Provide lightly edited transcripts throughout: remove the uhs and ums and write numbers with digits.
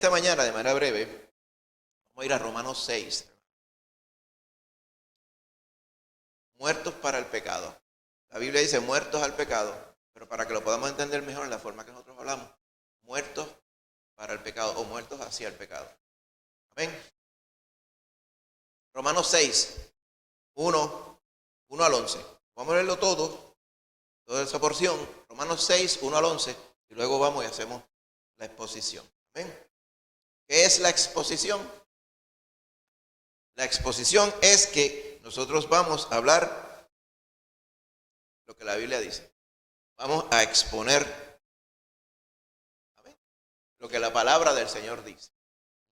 Esta mañana, de manera breve, vamos a ir a Romanos 6. Muertos para el pecado. La Biblia dice muertos al pecado, pero para que lo podamos entender mejor en la forma que nosotros hablamos, muertos para el pecado o muertos hacia el pecado. Amén. Romanos 6, 1 al 11. Vamos a leerlo todo, toda esa porción. Romanos 6, 1 al 11, y luego vamos y hacemos la exposición. Amén. ¿Qué es la exposición? La exposición es que nosotros vamos a hablar lo que la Biblia dice. Vamos a exponer, ¿amén?, lo que la palabra del Señor dice.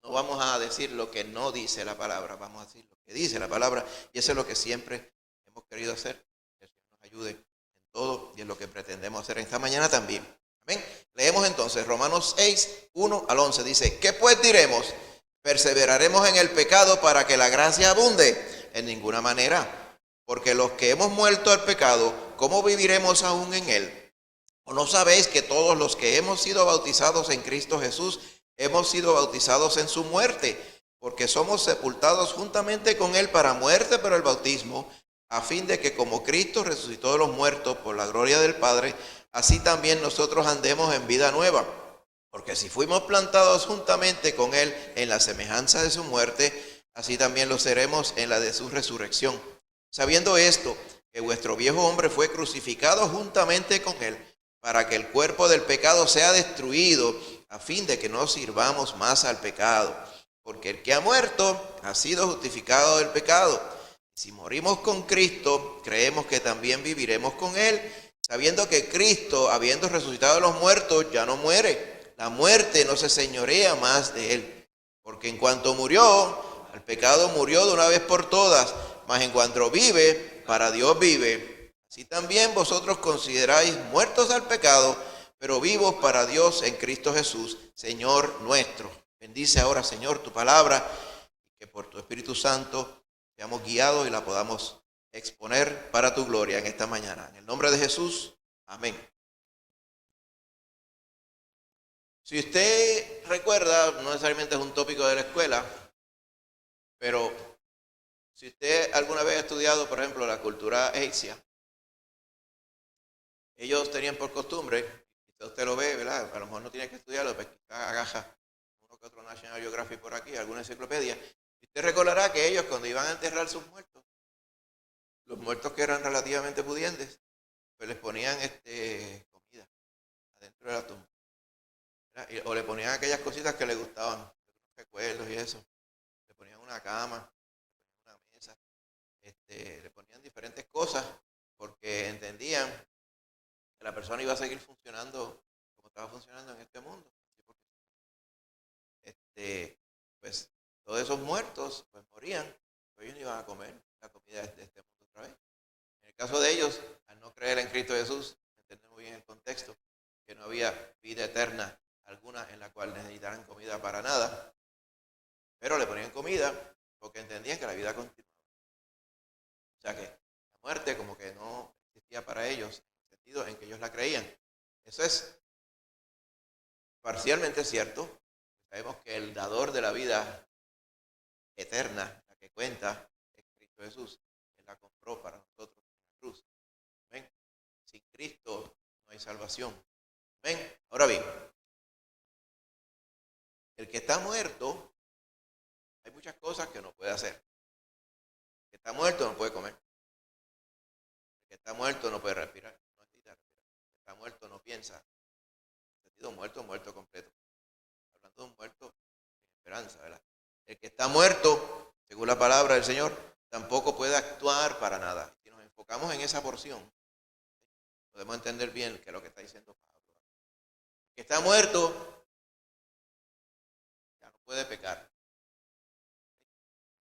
No vamos a decir lo que no dice la palabra, vamos a decir lo que dice la palabra. Y eso es lo que siempre hemos querido hacer. Que el Señor nos ayude en todo y es lo que pretendemos hacer esta mañana también. Amén. Leemos entonces Romanos 6, 1 al 11. Dice, ¿qué pues diremos? ¿Perseveraremos en el pecado para que la gracia abunde? En ninguna manera. Porque los que hemos muerto al pecado, ¿cómo viviremos aún en él? ¿O no sabéis que todos los que hemos sido bautizados en Cristo Jesús, hemos sido bautizados en su muerte? Porque somos sepultados juntamente con él para muerte por el bautismo, a fin de que como Cristo resucitó de los muertos por la gloria del Padre, así también nosotros andemos en vida nueva. Porque si fuimos plantados juntamente con él en la semejanza de su muerte, así también lo seremos en la de su resurrección. Sabiendo esto, que vuestro viejo hombre fue crucificado juntamente con él, para que el cuerpo del pecado sea destruido, a fin de que no sirvamos más al pecado. Porque el que ha muerto ha sido justificado del pecado. Si morimos con Cristo, creemos que también viviremos con él, sabiendo que Cristo, habiendo resucitado de los muertos, ya no muere. La muerte no se señorea más de él. Porque en cuanto murió, al pecado murió de una vez por todas, mas en cuanto vive, para Dios vive. Así también vosotros consideráis muertos al pecado, pero vivos para Dios en Cristo Jesús, Señor nuestro. Bendice ahora, Señor, tu palabra, y que por tu Espíritu Santo seamos guiados y la podamos exponer para tu gloria en esta mañana. En el nombre de Jesús, amén. Si usted recuerda, no necesariamente es un tópico de la escuela, pero si usted alguna vez ha estudiado, por ejemplo, la cultura egipcia, ellos tenían por costumbre, usted lo ve, ¿verdad? A lo mejor no tiene que estudiarlo, pero agaja uno que otro National Geographic por aquí, alguna enciclopedia. Usted recordará que ellos, cuando iban a enterrar sus muertos, los muertos que eran relativamente pudientes, pues les ponían comida adentro de la tumba, ¿verdad? O le ponían aquellas cositas que les gustaban, recuerdos y eso. Le ponían una cama, una mesa, le ponían diferentes cosas porque entendían que la persona iba a seguir funcionando como estaba funcionando en este mundo. Pues todos esos muertos pues morían, pero ellos no iban a comer la comida de este mundo otra vez. En el caso de ellos, al no creer en Cristo Jesús, entendemos bien el contexto, que no había vida eterna alguna en la cual necesitaran comida para nada, pero le ponían comida porque entendían que la vida continuaba. O sea que la muerte como que no existía para ellos, en el sentido en que ellos la creían. Eso es parcialmente cierto. Sabemos que el dador de la vida eterna, la que cuenta, es Cristo Jesús. Él la compró para nosotros en la cruz. ¿Ven? Sin Cristo no hay salvación. ¿Ven? Ahora bien, el que está muerto, hay muchas cosas que no puede hacer. El que está muerto no puede comer. El que está muerto no puede respirar. No necesita respirar. El que está muerto no piensa. En el sentido muerto, muerto completo. Hablando de un muerto sin esperanza, ¿verdad? El que está muerto, según la palabra del Señor, tampoco puede actuar para nada. Si nos enfocamos en esa porción, podemos entender bien qué es lo que está diciendo Pablo. El que está muerto ya no puede pecar.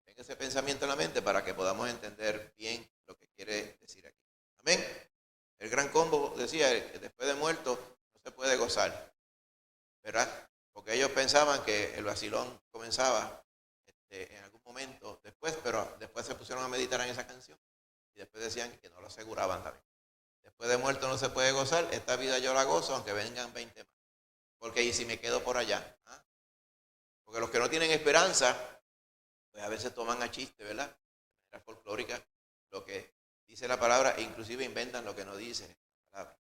Tenga ese pensamiento en la mente para que podamos entender bien lo que quiere decir aquí. Amén. El gran combo decía que después de muerto no se puede gozar, ¿verdad? Porque ellos pensaban que el vacilón comenzaba en algún momento después, pero después se pusieron a meditar en esa canción y después decían que no lo aseguraban también. Después de muerto no se puede gozar, esta vida yo la gozo aunque vengan 20 más. Porque ¿y si me quedo por allá? ¿Ah? Porque los que no tienen esperanza, pues a veces toman a chiste, ¿verdad? De manera folclórica, lo que dice la palabra, e inclusive inventan lo que no dice la palabra.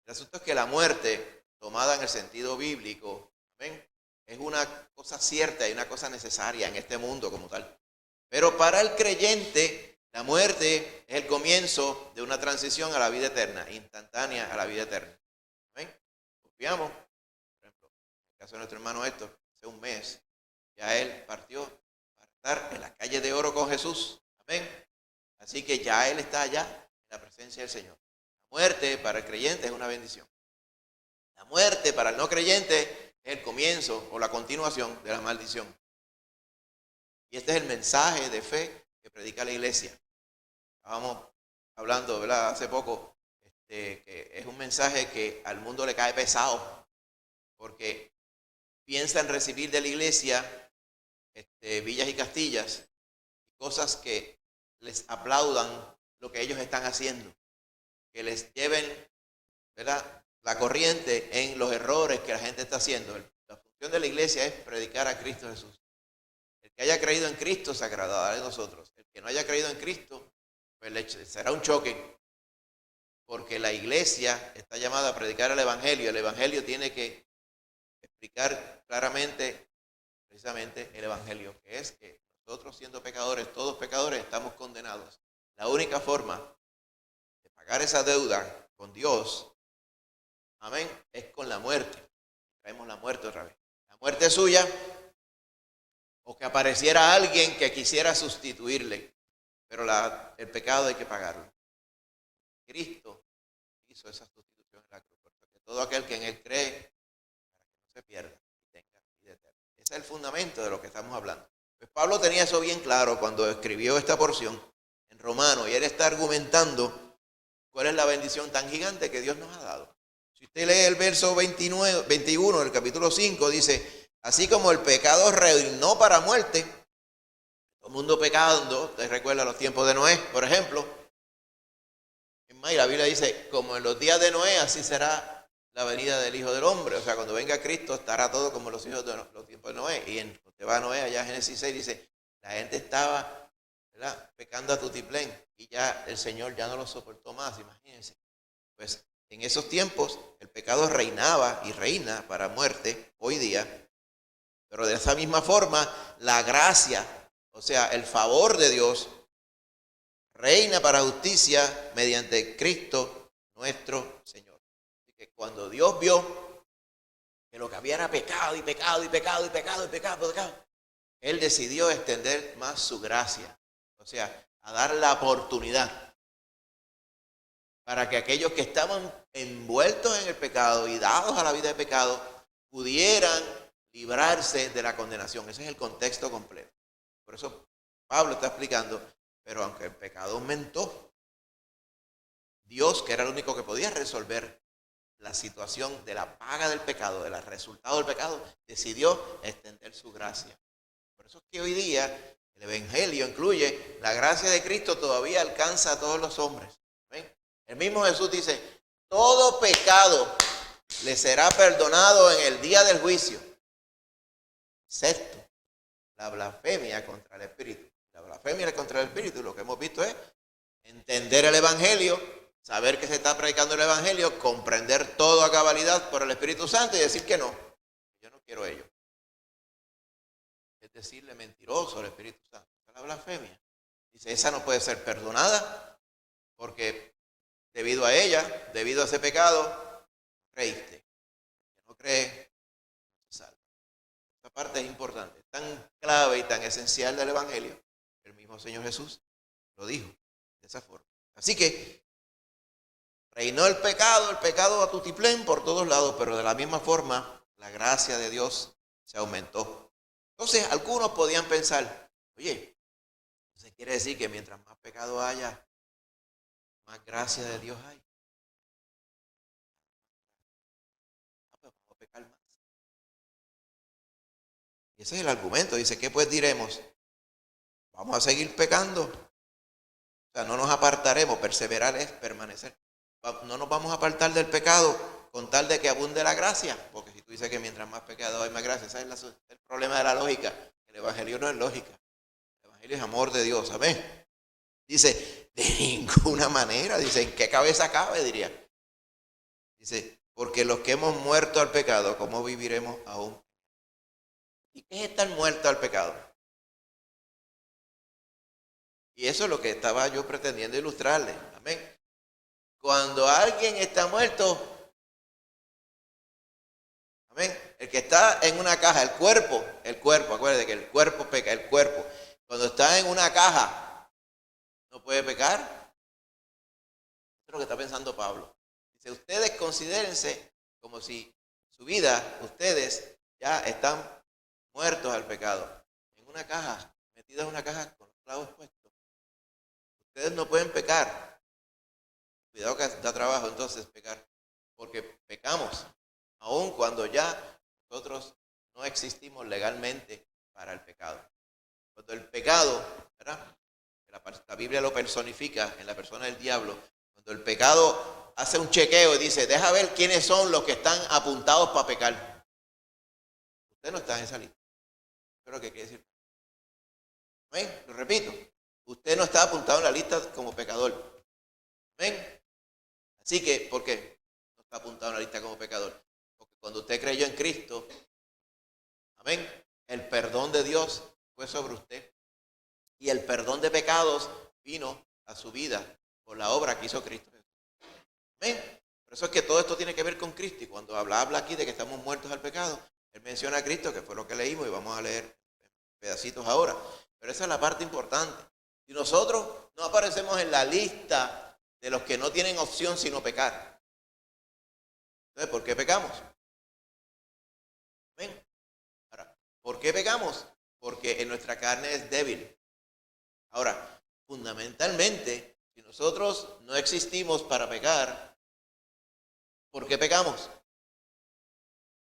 El asunto es que la muerte, tomada en el sentido bíblico, ¿ven?, es una cosa cierta y una cosa necesaria en este mundo como tal. Pero para el creyente, la muerte es el comienzo de una transición a la vida eterna, instantánea a la vida eterna. ¿Ven? Confiamos. Por ejemplo, en el caso de nuestro hermano Héctor, hace un mes, ya él partió para estar en la calle de oro con Jesús. Amén. Así que ya él está allá en la presencia del Señor. La muerte para el creyente es una bendición. La muerte para el no creyente es el comienzo o la continuación de la maldición. Y este es el mensaje de fe que predica la iglesia. Estábamos hablando, ¿verdad?, hace poco, que es un mensaje que al mundo le cae pesado, porque piensan recibir de la iglesia villas y castillas, cosas que les aplaudan lo que ellos están haciendo, que les lleven, ¿verdad?, la corriente en los errores que la gente está haciendo. La función de la iglesia es predicar a Cristo Jesús. El que haya creído en Cristo se agradará de nosotros. El que no haya creído en Cristo, pues será un choque, porque la iglesia está llamada a predicar el Evangelio. El Evangelio tiene que explicar claramente, precisamente, el Evangelio, que es que nosotros, siendo pecadores, todos pecadores, estamos condenados. La única forma de pagar esa deuda con Dios, amén, es con la muerte. Traemos la muerte otra vez. La muerte suya, o que apareciera alguien que quisiera sustituirle, pero el pecado hay que pagarlo. Cristo hizo esa sustitución en la cruz, porque todo aquel que en él cree, para que no se pierda y tenga vida eterna. Ese es el fundamento de lo que estamos hablando. Pues Pablo tenía eso bien claro cuando escribió esta porción en Romanos, y él está argumentando cuál es la bendición tan gigante que Dios nos ha dado. Si usted lee el verso 21 del capítulo 5, dice: así como el pecado reinó para muerte, todo el mundo pecando. Usted recuerda los tiempos de Noé, por ejemplo. Es más, y la Biblia dice: como en los días de Noé, así será la venida del Hijo del Hombre. O sea, cuando venga Cristo, estará todo como los tiempos de Noé. Y usted va a Noé, allá en Génesis 6, dice: la gente estaba, ¿verdad?, pecando a tutiplén, y ya el Señor ya no lo soportó más, imagínense. Pues en esos tiempos el pecado reinaba y reina para muerte hoy día, pero de esa misma forma la gracia, o sea, el favor de Dios, reina para justicia mediante Cristo nuestro Señor. Así que cuando Dios vio que lo que había era pecado y pecado y pecado y pecado y pecado, Él decidió extender más su gracia, o sea, a dar la oportunidad para que aquellos que estaban envueltos en el pecado y dados a la vida de pecado pudieran librarse de la condenación. Ese es el contexto completo. Por eso Pablo está explicando: pero aunque el pecado aumentó, Dios, que era el único que podía resolver la situación de la paga del pecado, del resultado del pecado, decidió extender su gracia. Por eso es que hoy día el Evangelio incluye la gracia de Cristo, todavía alcanza a todos los hombres. ¿Ven? El mismo Jesús dice: todo pecado le será perdonado en el día del juicio, excepto la blasfemia contra el Espíritu. La blasfemia contra el Espíritu, lo que hemos visto es entender el Evangelio, saber que se está predicando el Evangelio, comprender todo a cabalidad por el Espíritu Santo y decir que no, yo no quiero ello. Es decirle mentiroso al Espíritu Santo. La blasfemia. Dice: esa no puede ser perdonada porque debido a ella, debido a ese pecado, creíste. El que no cree, se salva. Esta parte es importante, es tan clave y tan esencial del Evangelio. El mismo Señor Jesús lo dijo de esa forma. Así que reinó el pecado a tutiplén por todos lados, pero de la misma forma la gracia de Dios se aumentó. Entonces algunos podían pensar: oye, ¿eso quiere decir que mientras más pecado haya, más gracia de Dios hay? Pues vamos a pecar más. Y ese es el argumento. Dice: ¿qué pues diremos? Vamos a seguir pecando. O sea, no nos apartaremos. Perseverar es permanecer. No nos vamos a apartar del pecado con tal de que abunde la gracia. Porque si tú tú dices que mientras más pecado hay más gracia. Ese es el problema de la lógica. El evangelio no es lógica. El evangelio es amor de Dios. Amén. Dice, de ninguna manera. Dice, ¿en qué cabeza cabe? Diría. Dice, porque los que hemos muerto al pecado, ¿cómo viviremos aún? ¿Y qué es estar muerto al pecado? Y eso es lo que estaba yo pretendiendo ilustrarle. Amén. Cuando alguien está muerto, amén, el que está en una caja, el cuerpo, acuérdate que el cuerpo peca, el cuerpo. Cuando está en una caja, no puede pecar. Eso es lo que está pensando Pablo. Dice, ustedes considérense como si su vida, ustedes ya están muertos al pecado. En una caja, metidos en una caja con los clavos puestos. Ustedes no pueden pecar. Cuidado que da trabajo entonces pecar. Porque pecamos, aun cuando ya nosotros no existimos legalmente para el pecado. Cuando el pecado, ¿verdad? La Biblia lo personifica en la persona del diablo. Cuando el pecado hace un chequeo y dice, deja ver quiénes son los que están apuntados para pecar. Usted no está en esa lista. Pero ¿qué quiere decir? ¿Ven? Lo repito. Usted no está apuntado en la lista como pecador. ¿Ven? Así que, ¿por qué no está apuntado en la lista como pecador? Porque cuando usted creyó en Cristo, amén, el perdón de Dios fue sobre usted. Y el perdón de pecados vino a su vida por la obra que hizo Cristo. Amén. Por eso es que todo esto tiene que ver con Cristo. Y cuando habla aquí de que estamos muertos al pecado, él menciona a Cristo, que fue lo que leímos, y vamos a leer pedacitos ahora. Pero esa es la parte importante. Si nosotros no aparecemos en la lista de los que no tienen opción sino pecar, entonces, ¿por qué pecamos? ¿Ven? Ahora, ¿por qué pecamos? Porque en nuestra carne es débil. Ahora, fundamentalmente, si nosotros no existimos para pecar, ¿por qué pecamos?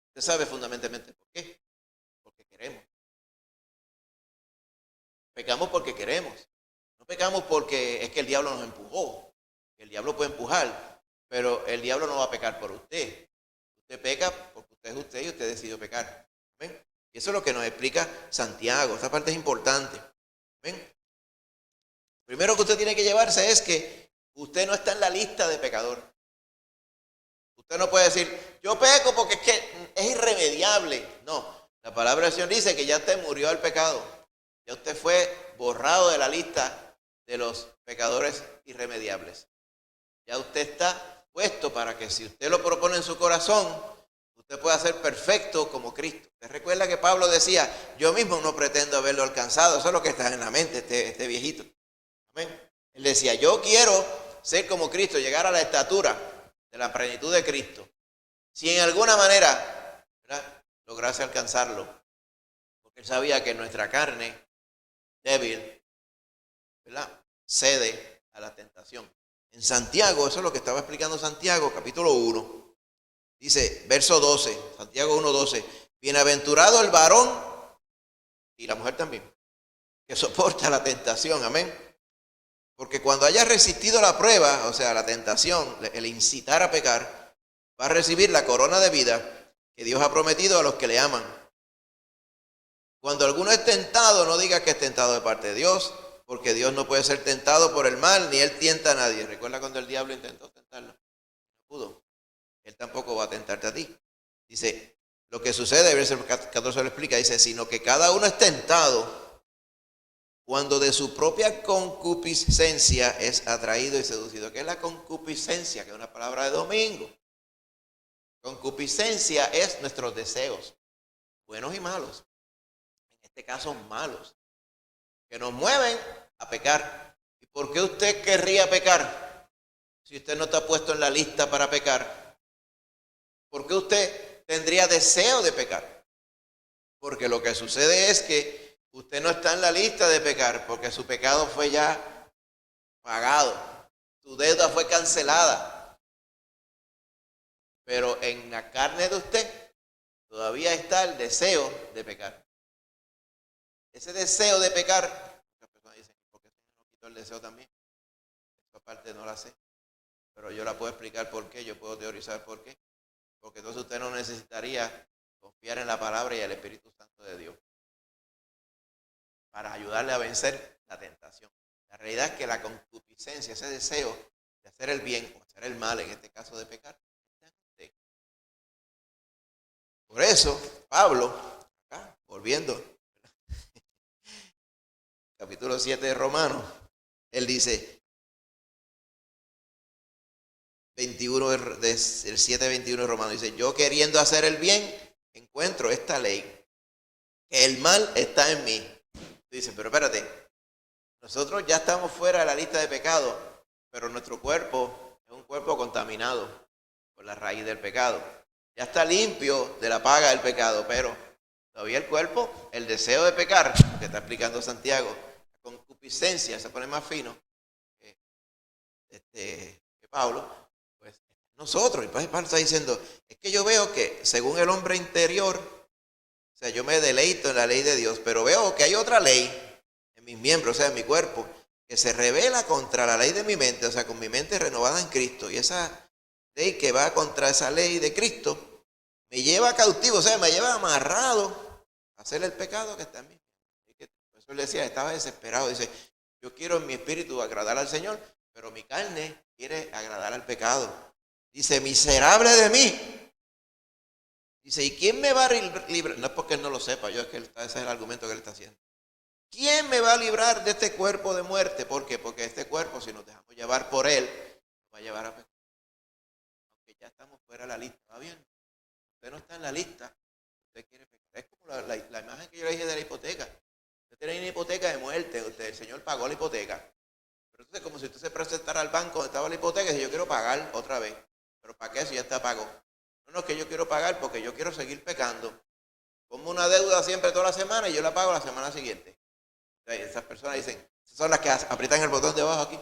Usted sabe fundamentalmente por qué. Porque queremos. Pecamos porque queremos. No pecamos porque es que el diablo nos empujó. El diablo puede empujar, pero el diablo no va a pecar por usted. Usted peca porque usted es usted y usted decidió pecar. ¿Ven? Y eso es lo que nos explica Santiago. Esta parte es importante. ¿Ven? Primero que usted tiene que llevarse es que usted no está en la lista de pecador. Usted no puede decir, yo peco porque es que es irremediable. No, la palabra del Señor dice que ya usted murió al pecado. Ya usted fue borrado de la lista de los pecadores irremediables. Ya usted está puesto para que si usted lo propone en su corazón, usted pueda ser perfecto como Cristo. ¿Usted recuerda que Pablo decía, yo mismo no pretendo haberlo alcanzado? Eso es lo que está en la mente este viejito. Amén. Él decía, yo quiero ser como Cristo, llegar a la estatura de la plenitud de Cristo. Si en alguna manera, ¿verdad?, lograse alcanzarlo, porque él sabía que nuestra carne débil, ¿verdad?, cede a la tentación. En Santiago, eso es lo que estaba explicando Santiago, capítulo 1, dice, verso 12, Santiago 1:12, bienaventurado el varón, y la mujer también, que soporta la tentación, amén. Porque cuando haya resistido la prueba, o sea, la tentación, el incitar a pecar, va a recibir la corona de vida que Dios ha prometido a los que le aman. Cuando alguno es tentado, no diga que es tentado de parte de Dios, porque Dios no puede ser tentado por el mal, ni Él tienta a nadie. ¿Recuerda cuando el diablo intentó tentarlo? No pudo. Él tampoco va a tentarte a ti. Dice, lo que sucede, verso 14 lo explica, dice, sino que cada uno es tentado cuando de su propia concupiscencia es atraído y seducido. ¿Qué es la concupiscencia? Que es una palabra de domingo. Concupiscencia es nuestros deseos, buenos y malos. En este caso, malos, que nos mueven a pecar. ¿Y por qué usted querría pecar si usted no está puesto en la lista para pecar? ¿Por qué usted tendría deseo de pecar? Porque lo que sucede es que usted no está en la lista de pecar porque su pecado fue ya pagado. Su deuda fue cancelada. Pero en la carne de usted todavía está el deseo de pecar. Ese deseo de pecar, muchas personas dicen, ¿por qué no quitó el deseo también? Esta parte no la sé. Pero yo la puedo explicar por qué, yo puedo teorizar por qué. Porque entonces usted no necesitaría confiar en la palabra y el Espíritu Santo de Dios para ayudarle a vencer la tentación. La realidad es que la concupiscencia, ese deseo de hacer el bien o hacer el mal, en este caso de pecar, está en usted. Por eso, Pablo, acá, volviendo, capítulo 7 de Romanos, él dice, 21 del 7:21 de Romanos, dice, yo queriendo hacer el bien, encuentro esta ley, que el mal está en mí. Dice, pero espérate, nosotros ya estamos fuera de la lista de pecados, pero nuestro cuerpo es un cuerpo contaminado por la raíz del pecado. Ya está limpio de la paga del pecado, pero todavía el cuerpo, el deseo de pecar, que está explicando Santiago, la concupiscencia, se pone más fino que Pablo, pues nosotros, y Pablo está diciendo, es que yo veo que según el hombre interior, o sea, yo me deleito en la ley de Dios, pero veo que hay otra ley en mis miembros, o sea, en mi cuerpo, que se revela contra la ley de mi mente, o sea, con mi mente renovada en Cristo, y esa ley que va contra esa ley de Cristo, me lleva cautivo, o sea, me lleva amarrado a hacer el pecado que está en mí. Por eso él decía, estaba desesperado, dice, yo quiero en mi espíritu agradar al Señor, pero mi carne quiere agradar al pecado. Dice, miserable de mí. Dice, ¿y quién me va a librar? No es porque él no lo sepa, yo es que ese es el argumento que él está haciendo. ¿Quién me va a librar de este cuerpo de muerte? ¿Por qué? Porque este cuerpo, si nos dejamos llevar por él, nos va a llevar a pecado. Aunque ya estamos fuera de la lista, ¿va bien? Usted no está en la lista, usted quiere pecar. Es como la imagen que yo le dije de la hipoteca. Usted tiene una hipoteca de muerte, el Señor pagó la hipoteca. Pero entonces, como si usted se presentara al banco donde estaba la hipoteca y dice, yo quiero pagar otra vez. ¿Pero para qué si ya está pagó? No, es que yo quiero pagar porque yo quiero seguir pecando. Pongo una deuda siempre toda la semana y yo la pago la semana siguiente. Entonces, esas personas dicen, son las que aprietan el botón de abajo aquí.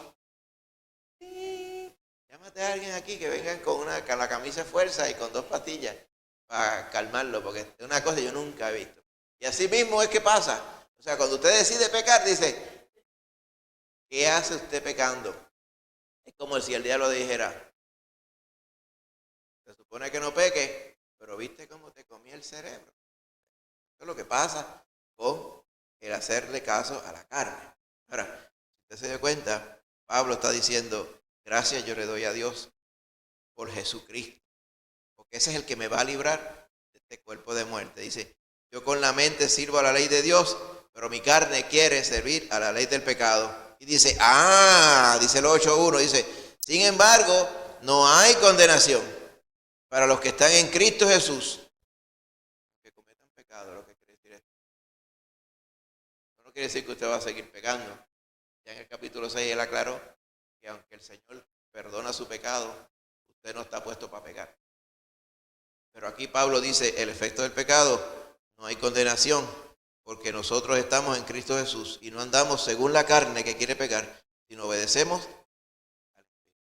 Llámate a alguien aquí que venga con la camisa de fuerza y con 2 pastillas para calmarlo, porque es una cosa que yo nunca he visto. Y así mismo es que pasa. O sea, cuando usted decide pecar, dice, ¿qué hace usted pecando? Es como si el diablo dijera, se supone que no peque, pero viste cómo te comía el cerebro. Eso es lo que pasa con el hacerle caso a la carne. Ahora, si usted se dio cuenta, Pablo está diciendo, gracias yo le doy a Dios por Jesucristo, porque ese es el que me va a librar de este cuerpo de muerte. Dice, yo con la mente sirvo a la ley de Dios, pero mi carne quiere servir a la ley del pecado. Y dice, dice el 8:1, dice, sin embargo, no hay condenación para los que están en Cristo Jesús, que cometan pecado. Lo que quiere decir esto no quiere decir que usted va a seguir pecando. Ya en el capítulo 6 él aclaró que aunque el Señor perdona su pecado, usted no está puesto para pecar. Pero aquí Pablo dice, el efecto del pecado, no hay condenación, porque nosotros estamos en Cristo Jesús y no andamos según la carne que quiere pecar, sino obedecemos al Espíritu.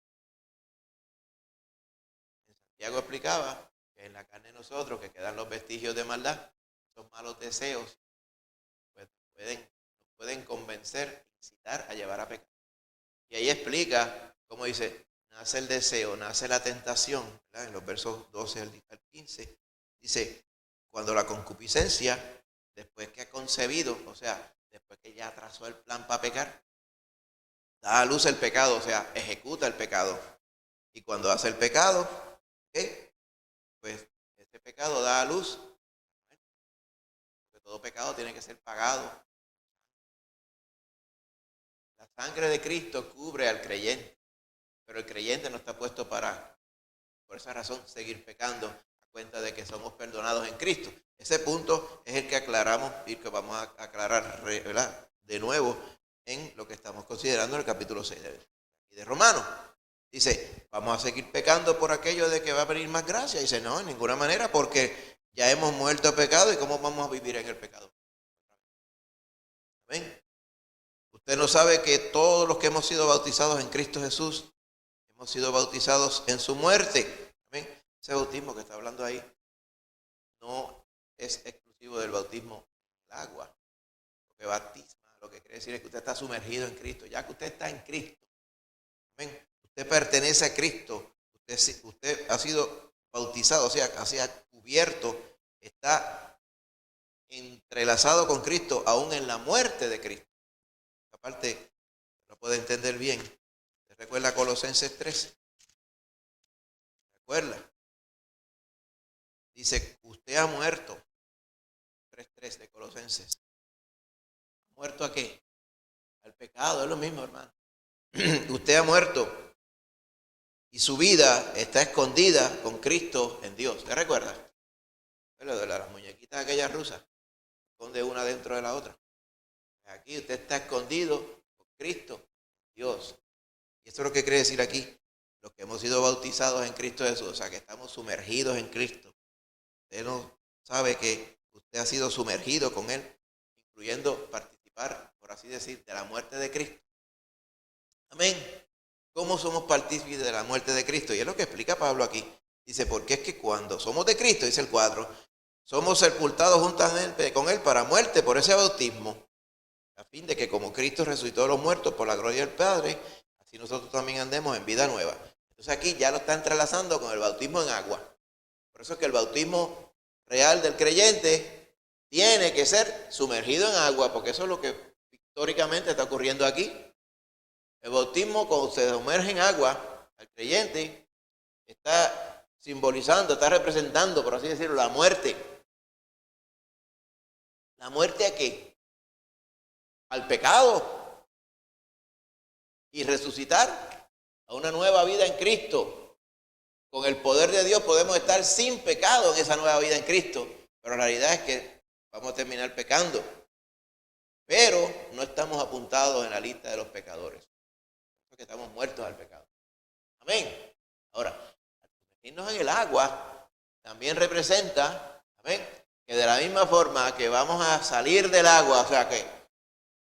Santiago explicaba que en la carne de nosotros, que quedan los vestigios de maldad, esos malos deseos, pues pueden convencer, incitar a llevar a pecar. Y ahí explica, como dice, nace el deseo, nace la tentación, ¿verdad? En los versos 12 al 15, dice, cuando la concupiscencia, después que ha concebido, o sea, después que ya trazó el plan para pecar, da a luz el pecado, o sea, ejecuta el pecado. Y cuando hace el pecado, ¿qué? Pues este pecado da a luz, porque todo pecado tiene que ser pagado. La sangre de Cristo cubre al creyente, pero el creyente no está puesto para, por esa razón, seguir pecando a cuenta de que somos perdonados en Cristo. Ese punto es el que aclaramos y que vamos a aclarar, ¿verdad?, de nuevo en lo que estamos considerando en el capítulo 6 de Romanos. Dice, vamos a seguir pecando por aquello de que va a venir más gracia. Dice, no, en ninguna manera, porque ya hemos muerto a pecado y cómo vamos a vivir en el pecado. ¿Amén? Usted no sabe que todos los que hemos sido bautizados en Cristo Jesús, hemos sido bautizados en su muerte. ¿Amén? Ese bautismo que está hablando ahí no es exclusivo del bautismo en el agua. Lo que bautisma, lo que quiere decir es que usted está sumergido en Cristo. Ya que usted está en Cristo, ¿amén?, usted pertenece a Cristo, usted ha sido bautizado, o sea, cubierto está entrelazado con Cristo aún en la muerte de Cristo. Aparte, lo puede entender bien. ¿Recuerda Colosenses 3? ¿Recuerda? Dice, usted ha muerto. 3:3 de Colosenses. ¿Muerto a qué? Al pecado, es lo mismo, hermano. Usted ha muerto y su vida está escondida con Cristo en Dios. ¿Te recuerda? Lo de las muñequitas aquellas rusas. Esconde una dentro de la otra. Aquí usted está escondido con Cristo, Dios. Y esto es lo que quiere decir aquí. Los que hemos sido bautizados en Cristo Jesús, o sea, que estamos sumergidos en Cristo. Usted no sabe que usted ha sido sumergido con Él, incluyendo participar, por así decir, de la muerte de Cristo. Amén. ¿Cómo somos partícipes de la muerte de Cristo? Y es lo que explica Pablo aquí. Dice, porque es que cuando somos de Cristo, dice el 4, somos sepultados juntamente con Él para muerte por ese bautismo, a fin de que como Cristo resucitó de los muertos por la gloria del Padre, así nosotros también andemos en vida nueva. Entonces aquí ya lo está entrelazando con el bautismo en agua. Por eso es que el bautismo real del creyente tiene que ser sumergido en agua, porque eso es lo que históricamente está ocurriendo aquí. El bautismo, cuando se sumerge en agua, al creyente está simbolizando, está representando, por así decirlo, la muerte. ¿La muerte a qué? Al pecado. Y resucitar a una nueva vida en Cristo. Con el poder de Dios podemos estar sin pecado en esa nueva vida en Cristo. Pero la realidad es que vamos a terminar pecando. Pero no estamos apuntados en la lista de los pecadores. Porque estamos muertos al pecado. Amén. Ahora, al sumergirnos en el agua, también representa, amén, que de la misma forma que vamos a salir del agua, o sea que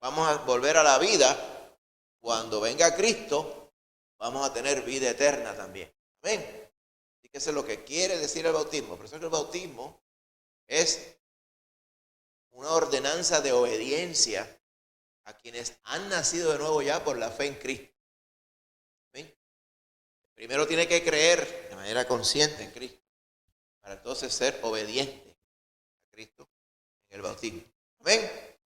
vamos a volver a la vida, cuando venga Cristo, vamos a tener vida eterna también. Amén. Así que eso es lo que quiere decir el bautismo. Por eso es que el bautismo es una ordenanza de obediencia a quienes han nacido de nuevo ya por la fe en Cristo. ¿Amén? Primero tiene que creer de manera consciente en Cristo, para entonces ser obediente a Cristo en el bautismo. Amén.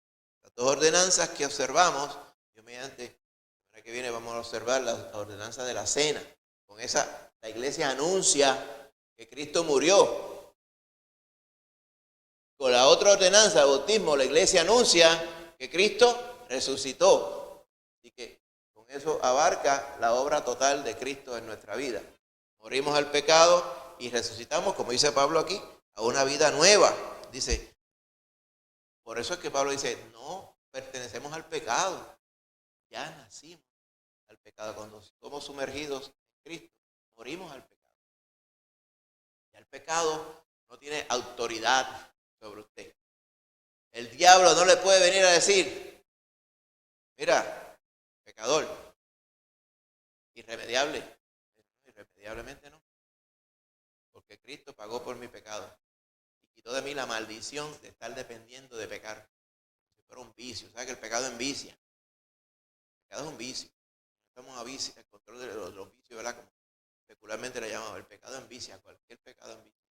Las dos ordenanzas que observamos, Dios mediante, la semana que viene vamos a observar la ordenanza de la cena. Con esa, la iglesia anuncia que Cristo murió. Con la otra ordenanza del bautismo, la iglesia anuncia que Cristo resucitó. Así que con eso abarca la obra total de Cristo en nuestra vida. Morimos al pecado y resucitamos, como dice Pablo aquí, a una vida nueva. Dice, por eso es que Pablo dice, no pertenecemos al pecado. Ya nacimos al pecado. Cuando somos sumergidos en Cristo, morimos al pecado. Ya el pecado no tiene autoridad sobre usted. El diablo no le puede venir a decir, mira, pecador, irremediable. Irremediablemente no. Porque Cristo pagó por mi pecado y quitó de mí la maldición de estar dependiendo de pecar. Si fuera un vicio, ¿sabes que el pecado envicia? El pecado es un vicio. Estamos a vicio, el control de los vicios, ¿verdad? Como secularmente le llamamos, el pecado envicia, cualquier pecado envicia.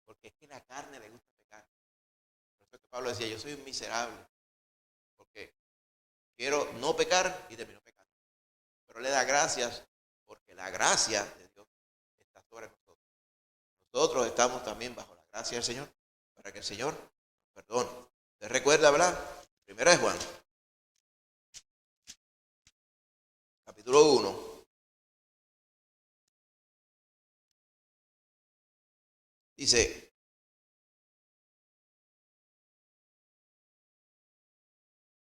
Porque es que la carne le gusta pecar. Por eso es que Pablo decía, yo soy un miserable, porque quiero no pecar y termino pecando. Pero le da gracias, porque la gracia de Dios está sobre nosotros. Nosotros estamos también bajo la gracia del Señor, para que el Señor nos perdone. ¿Usted recuerda, verdad? Primera de Juan, capítulo 1. Dice,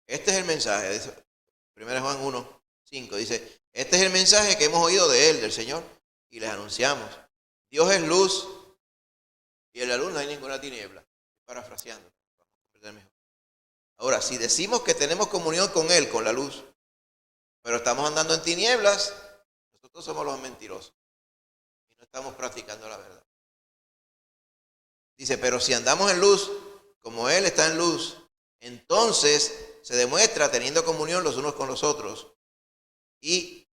este es el mensaje, dice, 1 Juan 1, 5, dice, este es el mensaje que hemos oído de Él, del Señor, y les anunciamos. Dios es luz, y en la luz no hay ninguna tiniebla. Parafraseando. Ahora, si decimos que tenemos comunión con Él, con la luz, pero estamos andando en tinieblas, nosotros somos los mentirosos, y no estamos practicando la verdad. Dice, pero si andamos en luz, como Él está en luz, entonces se demuestra teniendo comunión los unos con los otros. Y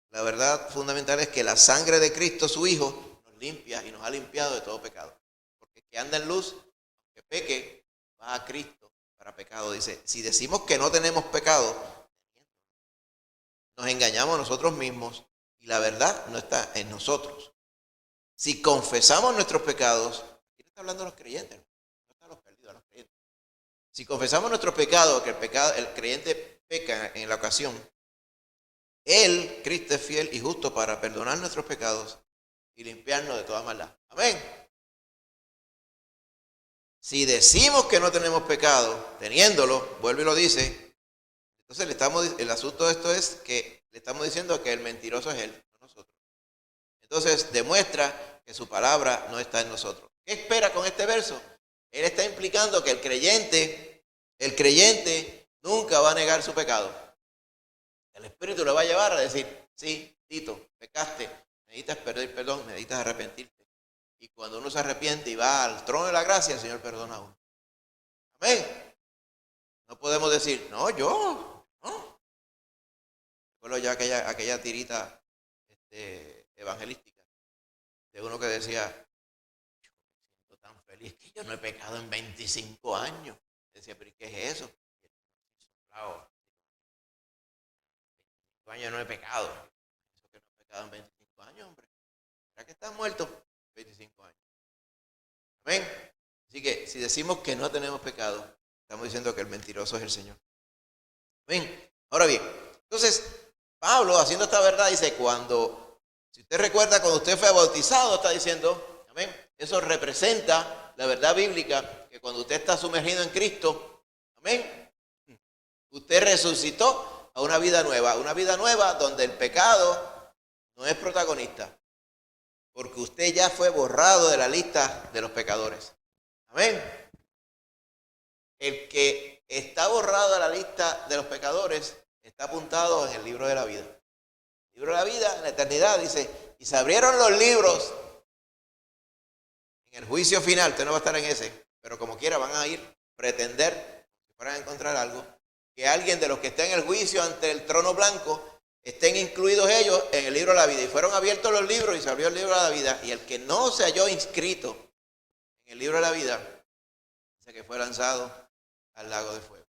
la verdad fundamental es que la sangre de Cristo, su Hijo, nos limpia y nos ha limpiado de todo pecado. Porque que anda en luz, que peque, va a Cristo para pecado. Dice, si decimos que no tenemos pecado, nos engañamos nosotros mismos y la verdad no está en nosotros. Si confesamos nuestros pecados, aquí no está hablando de los creyentes, no está los perdidos, a los creyentes. Si confesamos nuestros pecados, que el creyente peca en la ocasión, Él, Cristo, es fiel y justo para perdonar nuestros pecados y limpiarnos de toda maldad. Amén. Si decimos que no tenemos pecado, teniéndolo, vuelve y lo dice, entonces el asunto de esto es que le estamos diciendo que el mentiroso es Él, no nosotros. Entonces demuestra que su palabra no está en nosotros. ¿Qué espera con este verso? Él está implicando que el creyente nunca va a negar su pecado. El Espíritu le va a llevar a decir, sí, Tito, pecaste, necesitas pedir perdón, necesitas arrepentirte. Y cuando uno se arrepiente y va al trono de la gracia, el Señor perdona a uno. Amén. No podemos decir, no, yo, no. Recuerdo ya aquella tirita evangelística de uno que decía, yo me siento tan feliz que yo no he pecado en 25 años. Decía, pero ¿qué es eso? 25 años no he pecado. Eso que no he pecado en 25 años, hombre. ¿Será que estás muerto? 25 años. Amén. Así que si decimos que no tenemos pecado, estamos diciendo que el mentiroso es el Señor. Amén. Ahora bien, entonces Pablo, haciendo esta verdad, dice, si usted recuerda, cuando usted fue bautizado, está diciendo, amén, eso representa la verdad bíblica, que cuando usted está sumergido en Cristo, amén, usted resucitó a una vida nueva donde el pecado no es protagonista, porque usted ya fue borrado de la lista de los pecadores. Amén. El que está borrado de la lista de los pecadores está apuntado en el libro de la vida. El libro de la vida, en la eternidad, dice, y se abrieron los libros en el juicio final. Usted no va a estar en ese, pero como quiera van a ir, pretender, si fueran a encontrar algo, que alguien de los que está en el juicio ante el trono blanco estén incluidos ellos en el libro de la vida. Y fueron abiertos los libros y se abrió el libro de la vida. Y el que no se halló inscrito en el libro de la vida, dice que fue lanzado al lago de fuego.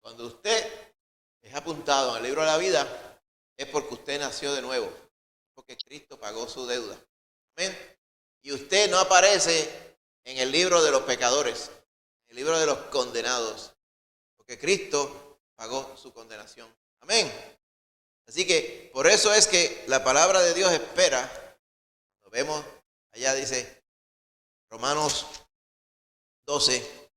Cuando usted es apuntado en el libro de la vida, es porque usted nació de nuevo, porque Cristo pagó su deuda. Amén. Y usted no aparece en el libro de los pecadores, en el libro de los condenados, porque Cristo pagó su condenación. Amén. Así que por eso es que la palabra de Dios espera. Lo vemos allá, dice Romanos 12,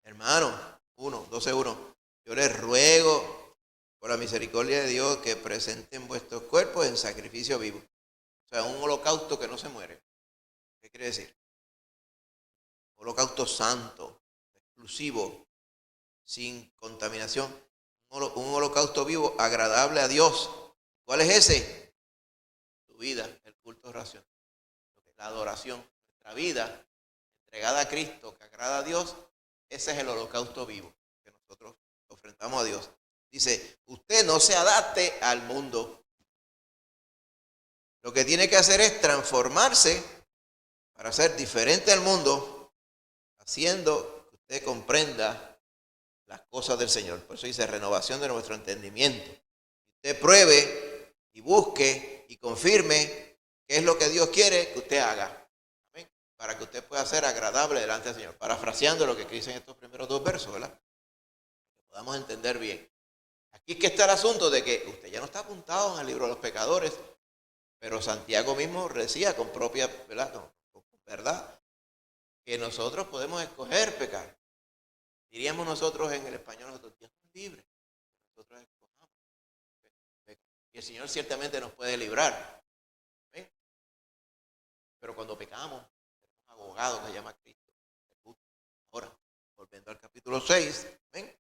hermano, 12:1. Yo les ruego por la misericordia de Dios que presenten vuestros cuerpos en sacrificio vivo. O sea, un holocausto que no se muere. ¿Qué quiere decir? Un holocausto santo, exclusivo, sin contaminación. Un holocausto vivo, agradable a Dios. ¿Cuál es ese? Tu vida, el culto racional, la adoración, nuestra vida entregada a Cristo, que agrada a Dios. Ese es el holocausto vivo que nosotros ofrendamos a Dios. Dice, usted no se adapte al mundo. Lo que tiene que hacer es transformarse para ser diferente al mundo, haciendo que usted comprenda las cosas del Señor. Por eso dice renovación de nuestro entendimiento. Usted pruebe y busque y confirme qué es lo que Dios quiere que usted haga. ¿Amén? Para que usted pueda ser agradable delante del Señor. Parafraseando lo que dicen estos primeros dos versos, ¿verdad? Que podamos entender bien. Aquí es que está el asunto de que usted ya no está apuntado en el libro de los pecadores, pero Santiago mismo decía con propia, ¿verdad? Con verdad, que nosotros podemos escoger pecar. Diríamos nosotros en el español, nosotros Dios es libre. Nosotros escojamos. Y el Señor ciertamente nos puede librar. ¿Ven? Pero cuando pecamos, tenemos un abogado que se llama Cristo. Ahora, volviendo al capítulo 6, ¿ven?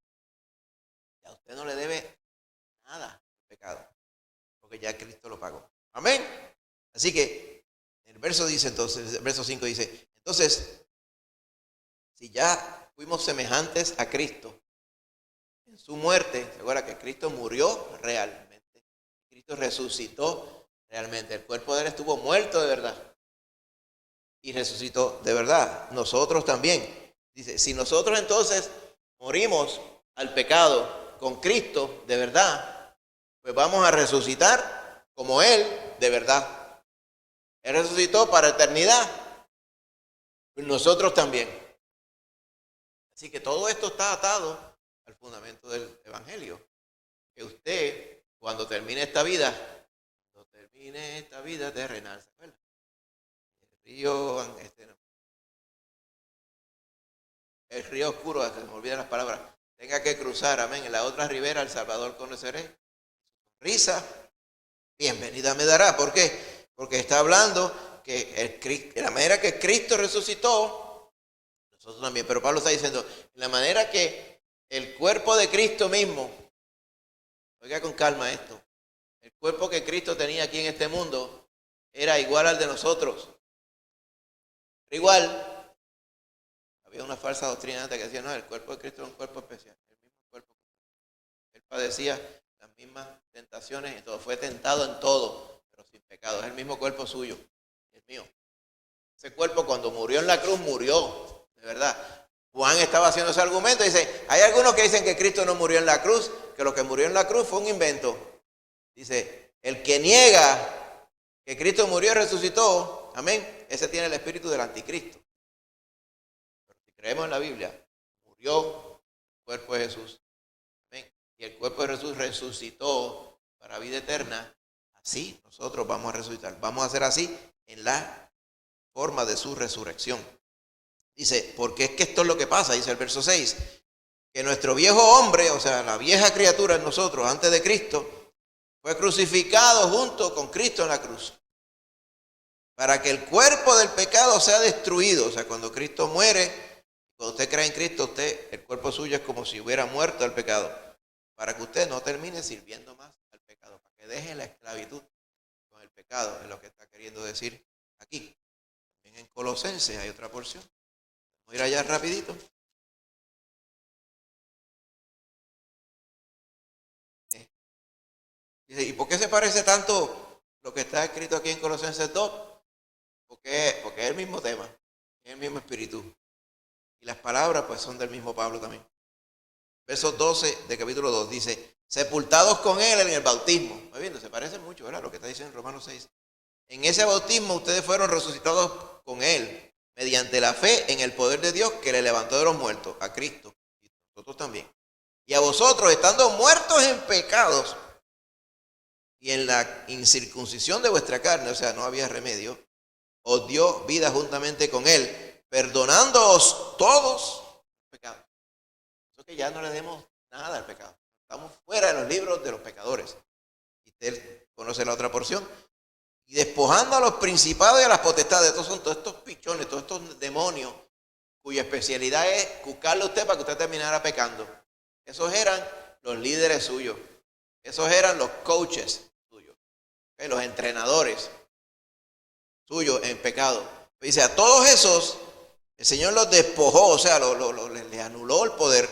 Ya usted no le debe nada al pecado, porque ya Cristo lo pagó. Amén. Así que el verso 5 dice, entonces, si ya fuimos semejantes a Cristo en su muerte, se acuerda que Cristo murió realmente, Cristo resucitó realmente, el cuerpo de él estuvo muerto de verdad, y resucitó de verdad. Nosotros también. Dice, si nosotros entonces morimos al pecado con Cristo de verdad, pues vamos a resucitar como Él de verdad. Él resucitó para eternidad, pues nosotros también. Así que todo esto está atado al fundamento del Evangelio. Que usted, cuando termine esta vida terrenal, ¿se acuerda? El río oscuro, se me olvidan las palabras, tenga que cruzar, amén, en la otra ribera el Salvador conoceré. Risa, bienvenida me dará. ¿Por qué? Porque está hablando que de la manera que Cristo resucitó, nosotros también, pero Pablo está diciendo, en la manera que el cuerpo de Cristo mismo, oiga con calma esto, el cuerpo que Cristo tenía aquí en este mundo era igual al de nosotros. Pero igual, había una falsa doctrina antes que decía, no, el cuerpo de Cristo era un cuerpo especial, el mismo cuerpo. Él padecía las mismas tentaciones y todo, fue tentado en todo, pero sin pecado. Es el mismo cuerpo suyo, el mío. Ese cuerpo cuando murió en la cruz, murió, de verdad. Juan estaba haciendo ese argumento, dice, hay algunos que dicen que Cristo no murió en la cruz, que lo que murió en la cruz fue un invento. Dice, el que niega que Cristo murió y resucitó, amén, ese tiene el espíritu del anticristo. Pero si creemos en la Biblia, murió el cuerpo de Jesús, amén, y el cuerpo de Jesús resucitó para vida eterna, así nosotros vamos a resucitar. Vamos a ser así en la forma de su resurrección. Dice, porque es que esto es lo que pasa, dice el verso 6, que nuestro viejo hombre, o sea, la vieja criatura en nosotros antes de Cristo, fue crucificado junto con Cristo en la cruz, para que el cuerpo del pecado sea destruido. O sea, cuando Cristo muere, cuando usted cree en Cristo, el cuerpo suyo es como si hubiera muerto al pecado, para que usted no termine sirviendo más al pecado, para que deje la esclavitud con el pecado, es lo que está queriendo decir aquí. También en Colosenses hay otra porción. Voy a ir allá rapidito. Dice, ¿y por qué se parece tanto lo que está escrito aquí en Colosenses 2? Porque es el mismo tema, es el mismo espíritu. Y las palabras pues son del mismo Pablo también. Verso 12 de capítulo 2 dice, sepultados con él en el bautismo. ¿Muy bien? Se parece mucho, ¿verdad? Lo que está diciendo en Romanos 6. En ese bautismo ustedes fueron resucitados con él, mediante la fe en el poder de Dios que le levantó de los muertos, a Cristo. Y nosotros también. Y a vosotros, estando muertos en pecados y en la incircuncisión de vuestra carne, o sea, no había remedio, os dio vida juntamente con él, perdonándoos todos los pecados. Eso que ya no le demos nada al pecado. Estamos fuera de los libros de los pecadores. Y usted conoce la otra porción. Y despojando a los principados y a las potestades. Estos son todos estos pichones, todos estos demonios, cuya especialidad es cucarle a usted para que usted terminara pecando. Esos eran los líderes suyos. Esos eran los coaches suyos. Los entrenadores suyos en pecado. Dice, a todos esos, el Señor los despojó, o sea, les anuló el poder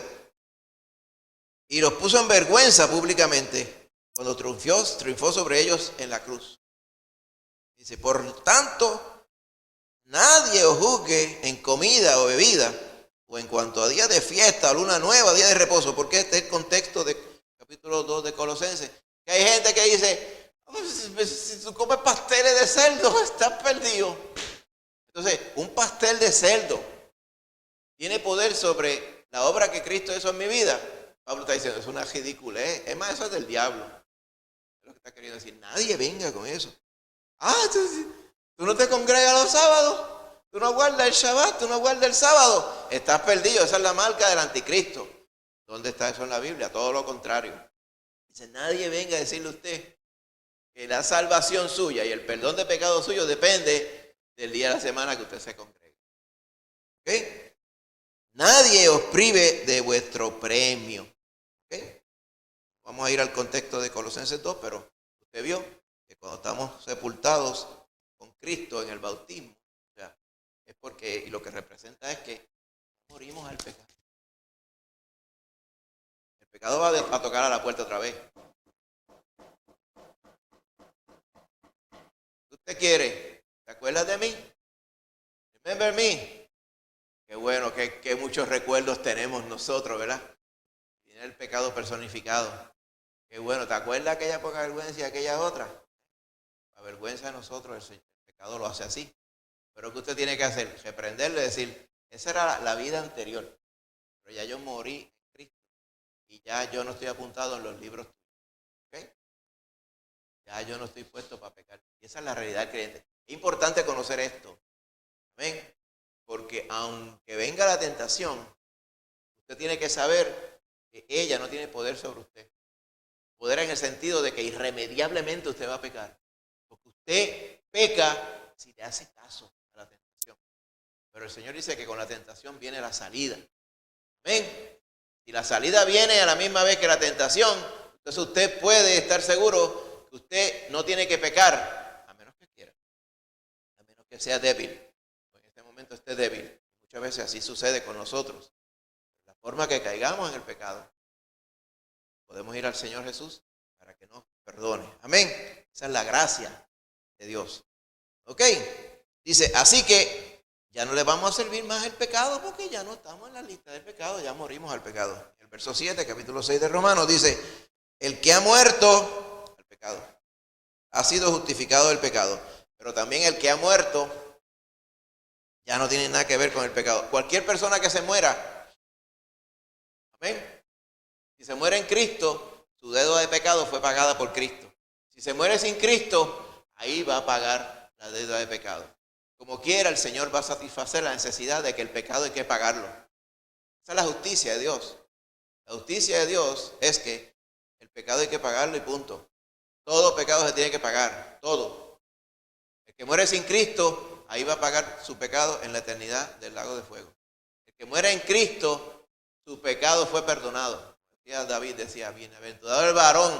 y los puso en vergüenza públicamente cuando triunfó sobre ellos en la cruz. Dice, por tanto, nadie os juzgue en comida o bebida, o en cuanto a día de fiesta, o luna nueva, día de reposo, porque este es el contexto de capítulo 2 de Colosenses. Que hay gente que dice, si tú comes pasteles de cerdo, estás perdido. Entonces, un pastel de cerdo tiene poder sobre la obra que Cristo hizo en mi vida. Pablo está diciendo, es una ridiculez. Es más, eso es del diablo. Es lo que está queriendo decir. Nadie venga con eso. Tú no te congregas los sábados. Tú no guardas el Shabbat. Tú no guardas el sábado. Estás perdido. Esa es la marca del anticristo. ¿Dónde está eso en la Biblia? Todo lo contrario. Dice, nadie venga a decirle a usted que la salvación suya y el perdón de pecado suyo depende del día de la semana que usted se congregue. ¿Ok? Nadie os prive de vuestro premio. ¿Ok? Vamos a ir al contexto de Colosenses 2, pero usted vio que cuando estamos sepultados con Cristo en el bautismo, o sea, es porque, y lo que representa es que morimos al pecado. El pecado va a tocar a la puerta otra vez. ¿Usted quiere? ¿Te acuerdas de mí? Remember me. Qué bueno, que muchos recuerdos tenemos nosotros, ¿verdad? Tiene el pecado personificado. Qué bueno, ¿te acuerdas aquella poca vergüenza y aquella otra? La vergüenza de nosotros, el pecado lo hace así. Pero ¿qué usted tiene que hacer? Reprenderle y decir, esa era la vida anterior. Pero ya yo morí en Cristo. Y ya yo no estoy apuntado en los libros tuyos. ¿Ok? Ya yo no estoy puesto para pecar. Y esa es la realidad del creyente. Es importante conocer esto. Amén. Porque aunque venga la tentación, usted tiene que saber que ella no tiene poder sobre usted. Poder en el sentido de que irremediablemente usted va a pecar. Porque usted peca si le hace caso a la tentación. Pero el Señor dice que con la tentación viene la salida. Amén. Si la salida viene a la misma vez que la tentación, entonces usted puede estar seguro que usted no tiene que pecar, a menos que quiera, a menos que sea débil. En este momento esté débil. Muchas veces así sucede con nosotros. La forma que caigamos en el pecado, podemos ir al Señor Jesús para que nos perdone. Amén. Esa es la gracia de Dios. ¿Ok? Dice, así que ya no le vamos a servir más el pecado porque ya no estamos en la lista del pecado, ya morimos al pecado. El verso 7, capítulo 6 de Romanos dice, el que ha muerto al pecado ha sido justificado del pecado, pero también el que ha muerto ya no tiene nada que ver con el pecado. Cualquier persona que se muera, amén, si se muere en Cristo, su deuda de pecado fue pagada por Cristo. Si se muere sin Cristo, ahí va a pagar la deuda de pecado. Como quiera, el Señor va a satisfacer la necesidad de que el pecado hay que pagarlo. Esa es la justicia de Dios. La justicia de Dios es que el pecado hay que pagarlo y punto. Todo pecado se tiene que pagar, todo. El que muere sin Cristo, ahí va a pagar su pecado en la eternidad del lago de fuego. El que muere en Cristo, su pecado fue perdonado. David decía, bienaventurado el varón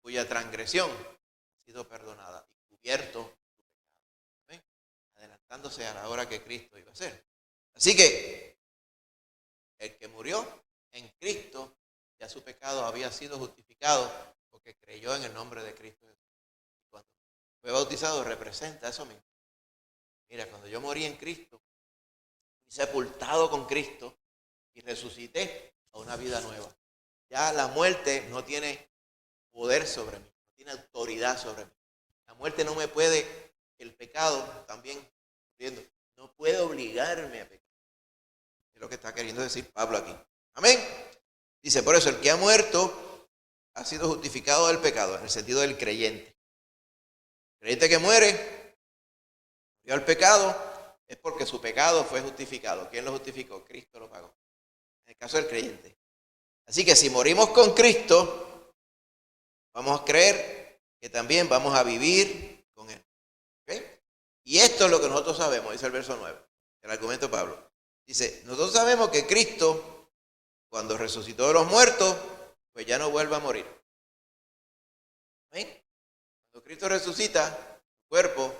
cuya transgresión ha sido perdonada y cubierto su pecado. ¿Ven? Adelantándose a la hora que Cristo iba a ser. Así que el que murió en Cristo, ya su pecado había sido justificado porque creyó en el nombre de Cristo. Cuando fue bautizado representa eso mismo. Mira, cuando yo morí en Cristo, fui sepultado con Cristo y resucité a una vida nueva. Ya la muerte no tiene poder sobre mí, no tiene autoridad sobre mí. La muerte no me puede, el pecado también, no puede obligarme a pecar. Es lo que está queriendo decir Pablo aquí. Amén. Dice, por eso el que ha muerto ha sido justificado del pecado, en el sentido del creyente. El creyente que muere, murió al pecado, es porque su pecado fue justificado. ¿Quién lo justificó? Cristo lo pagó. En el caso del creyente. Así que si morimos con Cristo, vamos a creer que también vamos a vivir con Él. ¿Okay? Y esto es lo que nosotros sabemos, dice el verso 9, el argumento de Pablo. Dice, nosotros sabemos que Cristo, cuando resucitó de los muertos, pues ya no vuelve a morir. ¿Amén? Cuando Cristo resucita, su cuerpo,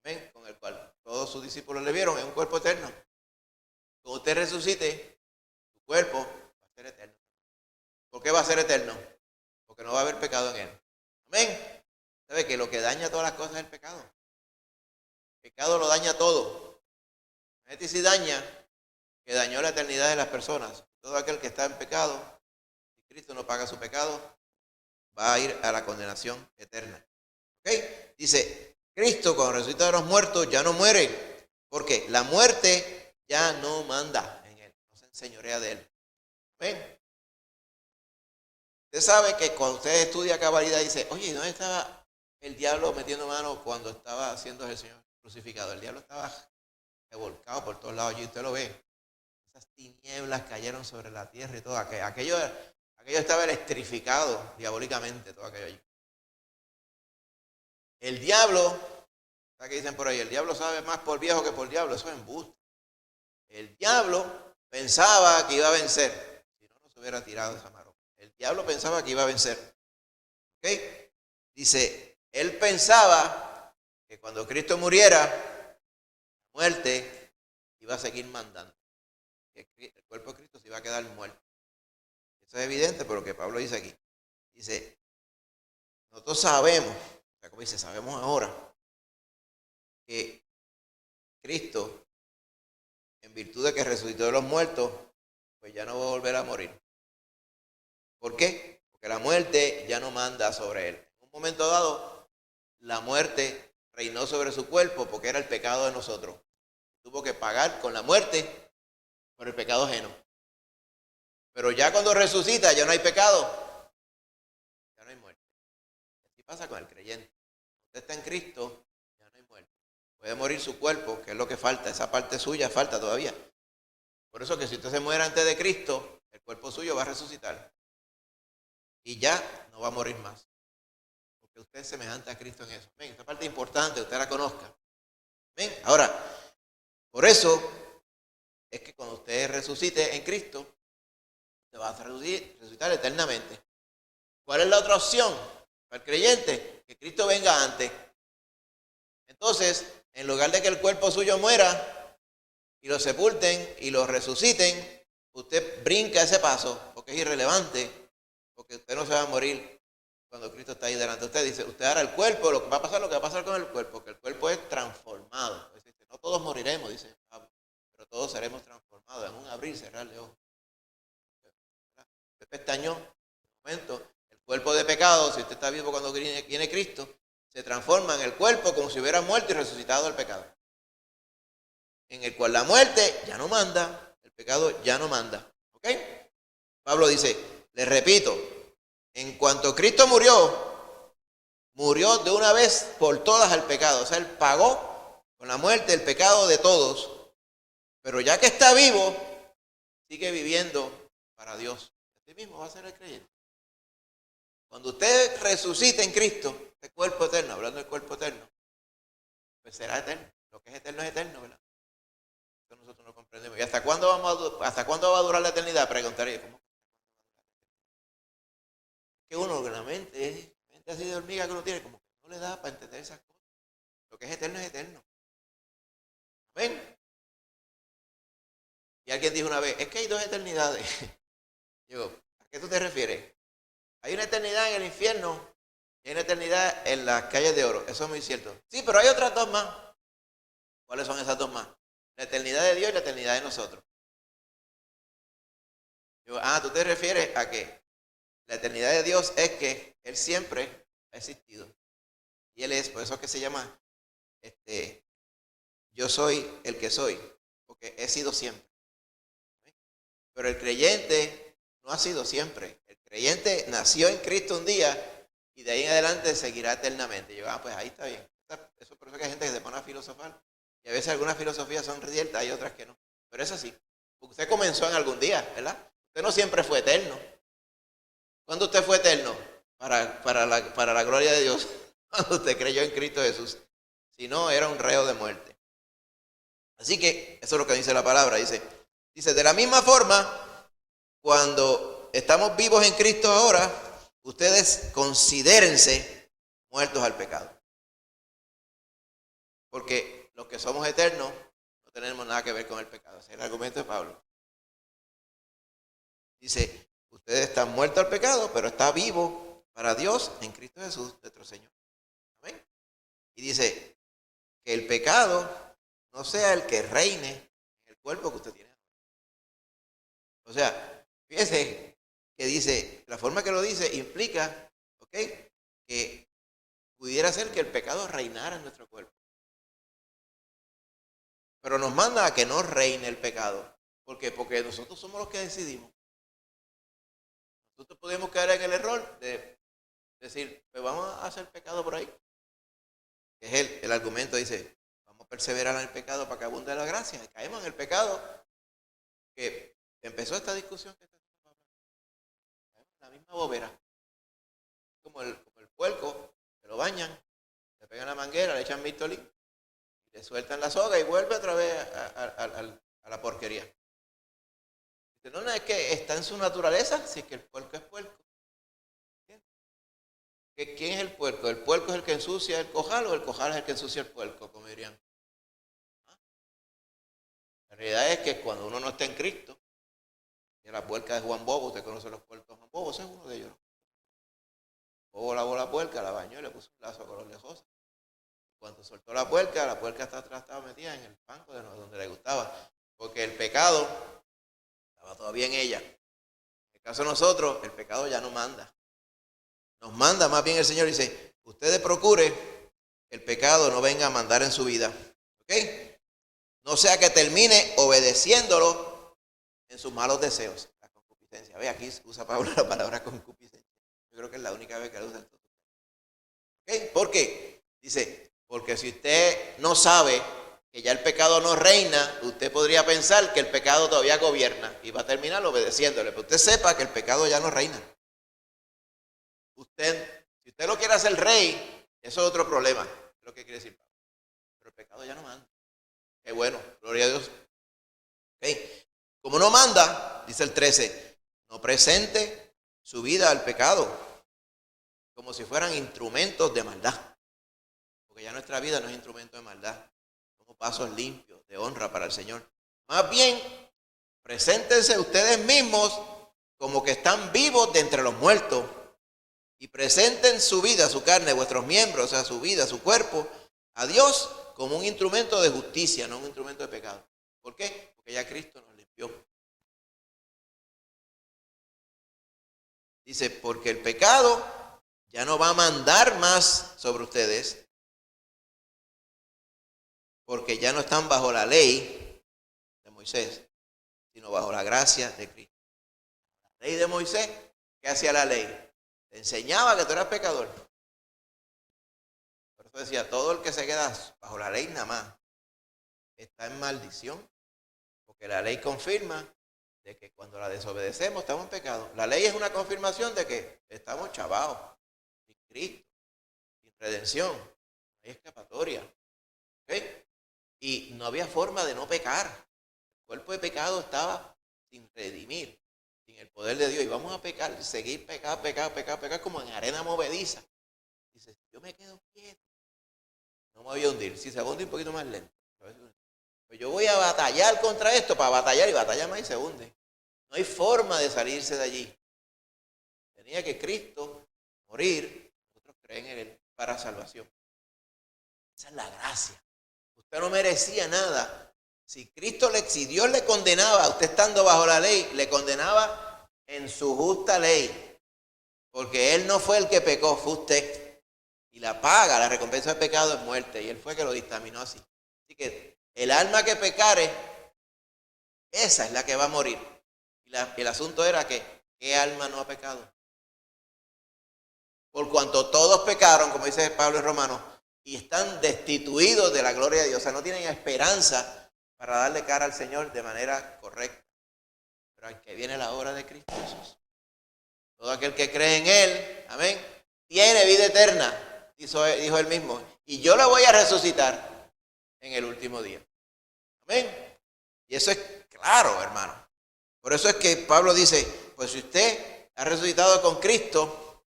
¿amén?, con el cual todos sus discípulos le vieron, es un cuerpo eterno. Cuando usted resucite, su cuerpo va a ser eterno. ¿Por qué va a ser eterno? Porque no va a haber pecado en él. Amén. ¿Sabe que lo que daña todas las cosas es el pecado? El pecado lo daña todo. Este sí daña, que dañó la eternidad de las personas. Todo aquel que está en pecado, si Cristo no paga su pecado, va a ir a la condenación eterna. ¿Ok? Dice, Cristo cuando resucita de los muertos ya no muere. Porque la muerte ya no manda en él, no se enseñorea de él. ¿Ven? Usted sabe que cuando usted estudia cabalidad dice, oye, ¿dónde estaba el diablo metiendo mano cuando estaba siendo el Señor crucificado? El diablo estaba revolcado por todos lados, y usted lo ve. Esas tinieblas cayeron sobre la tierra y todo. Aquello estaba electrificado diabólicamente, todo aquello allí. El diablo, ¿sabes qué dicen por ahí? El diablo sabe más por viejo que por diablo, eso es embuste. El diablo pensaba que iba a vencer, si no, no se hubiera tirado esa maroma. El diablo pensaba que iba a vencer. ¿Ok? Dice, él pensaba que cuando Cristo muriera, la muerte iba a seguir mandando. Que el cuerpo de Cristo se iba a quedar muerto. Eso es evidente por lo que Pablo dice aquí. Dice, nosotros sabemos, o sea, como dice, sabemos ahora que Cristo en virtud de que resucitó de los muertos, pues ya no va a volver a morir. ¿Por qué? Porque la muerte ya no manda sobre él. En un momento dado, la muerte reinó sobre su cuerpo porque era el pecado de nosotros. Tuvo que pagar con la muerte por el pecado ajeno. Pero ya cuando resucita, ya no hay pecado, ya no hay muerte. Así pasa con el creyente. Usted está en Cristo, ya no hay muerte. Puede morir su cuerpo, que es lo que falta, esa parte suya falta todavía. Por eso que si usted se muere antes de Cristo, el cuerpo suyo va a resucitar. Y ya no va a morir más. Porque usted es semejante a Cristo en eso. Ven, esta parte es importante, usted la conozca. Ven, ahora, por eso es que cuando usted resucite en Cristo, usted va a resucitar eternamente. ¿Cuál es la otra opción para el creyente? Que Cristo venga antes. Entonces, en lugar de que el cuerpo suyo muera y lo sepulten y lo resuciten, usted brinca ese paso porque es irrelevante, porque usted no se va a morir cuando Cristo está ahí delante de usted. Dice, usted hará el cuerpo, lo que va a pasar, lo que va a pasar con el cuerpo, que el cuerpo es transformado. Dice, no todos moriremos, dice Pablo, pero todos seremos transformados en un abrir y cerrar de ojos. Usted pestañó, en un momento, el cuerpo de pecado, si usted está vivo cuando viene Cristo, se transforma en el cuerpo como si hubiera muerto y resucitado del pecado. En el cual la muerte ya no manda, el pecado ya no manda. ¿Ok? Pablo dice, les repito, en cuanto Cristo murió de una vez por todas al pecado. O sea, él pagó con la muerte el pecado de todos. Pero ya que está vivo, sigue viviendo para Dios. Así mismo va a ser el creyente. Cuando usted resucite en Cristo, este cuerpo eterno, hablando del cuerpo eterno, pues será eterno. Lo que es eterno, ¿verdad? Eso nosotros no comprendemos. ¿Y hasta cuándo va a durar la eternidad? Preguntaría. ¿Cómo? Que uno, la mente así de hormiga que uno tiene, como que no le da para entender esas cosas. Lo que es eterno. ¿Ven? Y alguien dijo una vez, es que hay dos eternidades. Digo, ¿a qué tú te refieres? Hay una eternidad en el infierno y hay una eternidad en las calles de oro. Eso es muy cierto. Sí, pero hay otras dos más. ¿Cuáles son esas dos más? La eternidad de Dios y la eternidad de nosotros. Digo, ¿tú te refieres a que la eternidad de Dios es que Él siempre ha existido? Y Él es, por eso es que se llama, yo soy el que soy, porque he sido siempre. Pero el creyente no ha sido siempre. El creyente nació en Cristo un día y de ahí en adelante seguirá eternamente. Yo, pues ahí está bien. Eso por eso que hay gente que se pone a filosofar. Y a veces algunas filosofías son ciertas y otras que no. Pero eso sí, porque usted comenzó en algún día, ¿verdad? Usted no siempre fue eterno. ¿Cuándo usted fue eterno? Para la gloria de Dios. Cuando usted creyó en Cristo Jesús. Si no, era un reo de muerte. Así que eso es lo que dice la palabra. Dice, de la misma forma, cuando estamos vivos en Cristo ahora, ustedes considérense muertos al pecado. Porque los que somos eternos no tenemos nada que ver con el pecado. Ese es el argumento de Pablo. Dice, ustedes están muertos al pecado, pero está vivo para Dios en Cristo Jesús, nuestro Señor. Amén. Y dice, que el pecado no sea el que reine en el cuerpo que usted tiene. O sea, fíjese que dice, la forma que lo dice implica, ¿ok?, que pudiera ser que el pecado reinara en nuestro cuerpo. Pero nos manda a que no reine el pecado. ¿Por qué? Porque nosotros somos los que decidimos. Nosotros podemos caer en el error de decir, pues vamos a hacer pecado por ahí. Es el argumento, dice, vamos a perseverar en el pecado para que abunde la gracia. Y caemos en el pecado que empezó esta discusión que está hablando. La misma bobera. Como el puerco, que lo bañan, le pegan la manguera, le echan Mistolín, y le sueltan la soga y vuelve otra vez a la porquería. Dice, no, es que está en su naturaleza, si es que el puerco es puerco. ¿Quién es el puerco? ¿El puerco es el que ensucia el cojal o el cojal es el que ensucia el puerco, como dirían? La realidad es que cuando uno no está en Cristo, y la puerca de Juan Bobo, usted conoce los puercos de Juan Bobo, ese es uno de ellos. Bobo lavó la puerca, la bañó y le puso un lazo color lejosa. Cuando soltó la puerca está atrás, estaba metida en el banco de donde le gustaba. porque el pecado estaba todavía en ella. En el caso de nosotros, el pecado ya no manda. Nos manda más bien el Señor, dice, ustedes procuren el pecado no venga a mandar en su vida. ¿Ok? No sea que termine obedeciéndolo en sus malos deseos. La concupiscencia. Ve, aquí usa Pablo la palabra concupiscencia. Yo creo que es la única vez que la usa. ¿Ok? ¿Por qué? Dice, porque si usted no sabe que ya el pecado no reina, usted podría pensar que el pecado todavía gobierna y va a terminar obedeciéndole. Pero usted sepa que el pecado ya no reina. Si usted lo quiere hacer rey, eso es otro problema. Es lo que quiere decir Pablo. Pero el pecado ya no manda. Qué bueno, gloria a Dios. ¿Okay? Como no manda, dice el 13, no presente su vida al pecado como si fueran instrumentos de maldad. Porque ya nuestra vida no es instrumento de maldad. Somos pasos limpios, de honra para el Señor. Más bien, preséntense ustedes mismos como que están vivos de entre los muertos. Y presenten su vida, su carne, vuestros miembros, o sea, su vida, su cuerpo, a Dios como un instrumento de justicia, no un instrumento de pecado. ¿Por qué? Porque ya Cristo nos limpió. Dice, porque el pecado ya no va a mandar más sobre ustedes, porque ya no están bajo la ley de Moisés, sino bajo la gracia de Cristo. La ley de Moisés, ¿qué hacía la ley? Te enseñaba que tú eras pecador. Por eso decía, todo el que se queda bajo la ley nada más está en maldición, porque la ley confirma de que cuando la desobedecemos estamos en pecado. La ley es una confirmación de que estamos chavados, sin Cristo, sin redención, no hay escapatoria. ¿Okay? Y no había forma de no pecar. El cuerpo de pecado estaba sin redimir, sin el poder de Dios. Y vamos a pecar, seguir pecar como en arena movediza. Dice, yo me quedo quieto, no me voy a hundir. Si se hunde un poquito más lento. Pues yo voy a batallar contra esto, para batallar y batalla más y se hunde. No hay forma de salirse de allí. Tenía que Cristo morir, nosotros creen en Él para salvación. Esa es la gracia. Usted no merecía nada. Si Dios le condenaba, usted estando bajo la ley, le condenaba en su justa ley. Porque Él no fue el que pecó, fue usted. Y la paga, la recompensa del pecado es muerte. Y Él fue que lo dictaminó así. Así que el alma que pecare, esa es la que va a morir. Y el asunto era que, ¿qué alma no ha pecado? Por cuanto todos pecaron, como dice Pablo en Romanos, y están destituidos de la gloria de Dios. O sea, no tienen esperanza para darle cara al Señor de manera correcta. Pero al que viene la obra de Cristo Jesús. Todo aquel que cree en Él, amén, tiene vida eterna, dijo Él mismo. Y yo la voy a resucitar en el último día. Amén. Y eso es claro, hermano. Por eso es que Pablo dice, pues si usted ha resucitado con Cristo,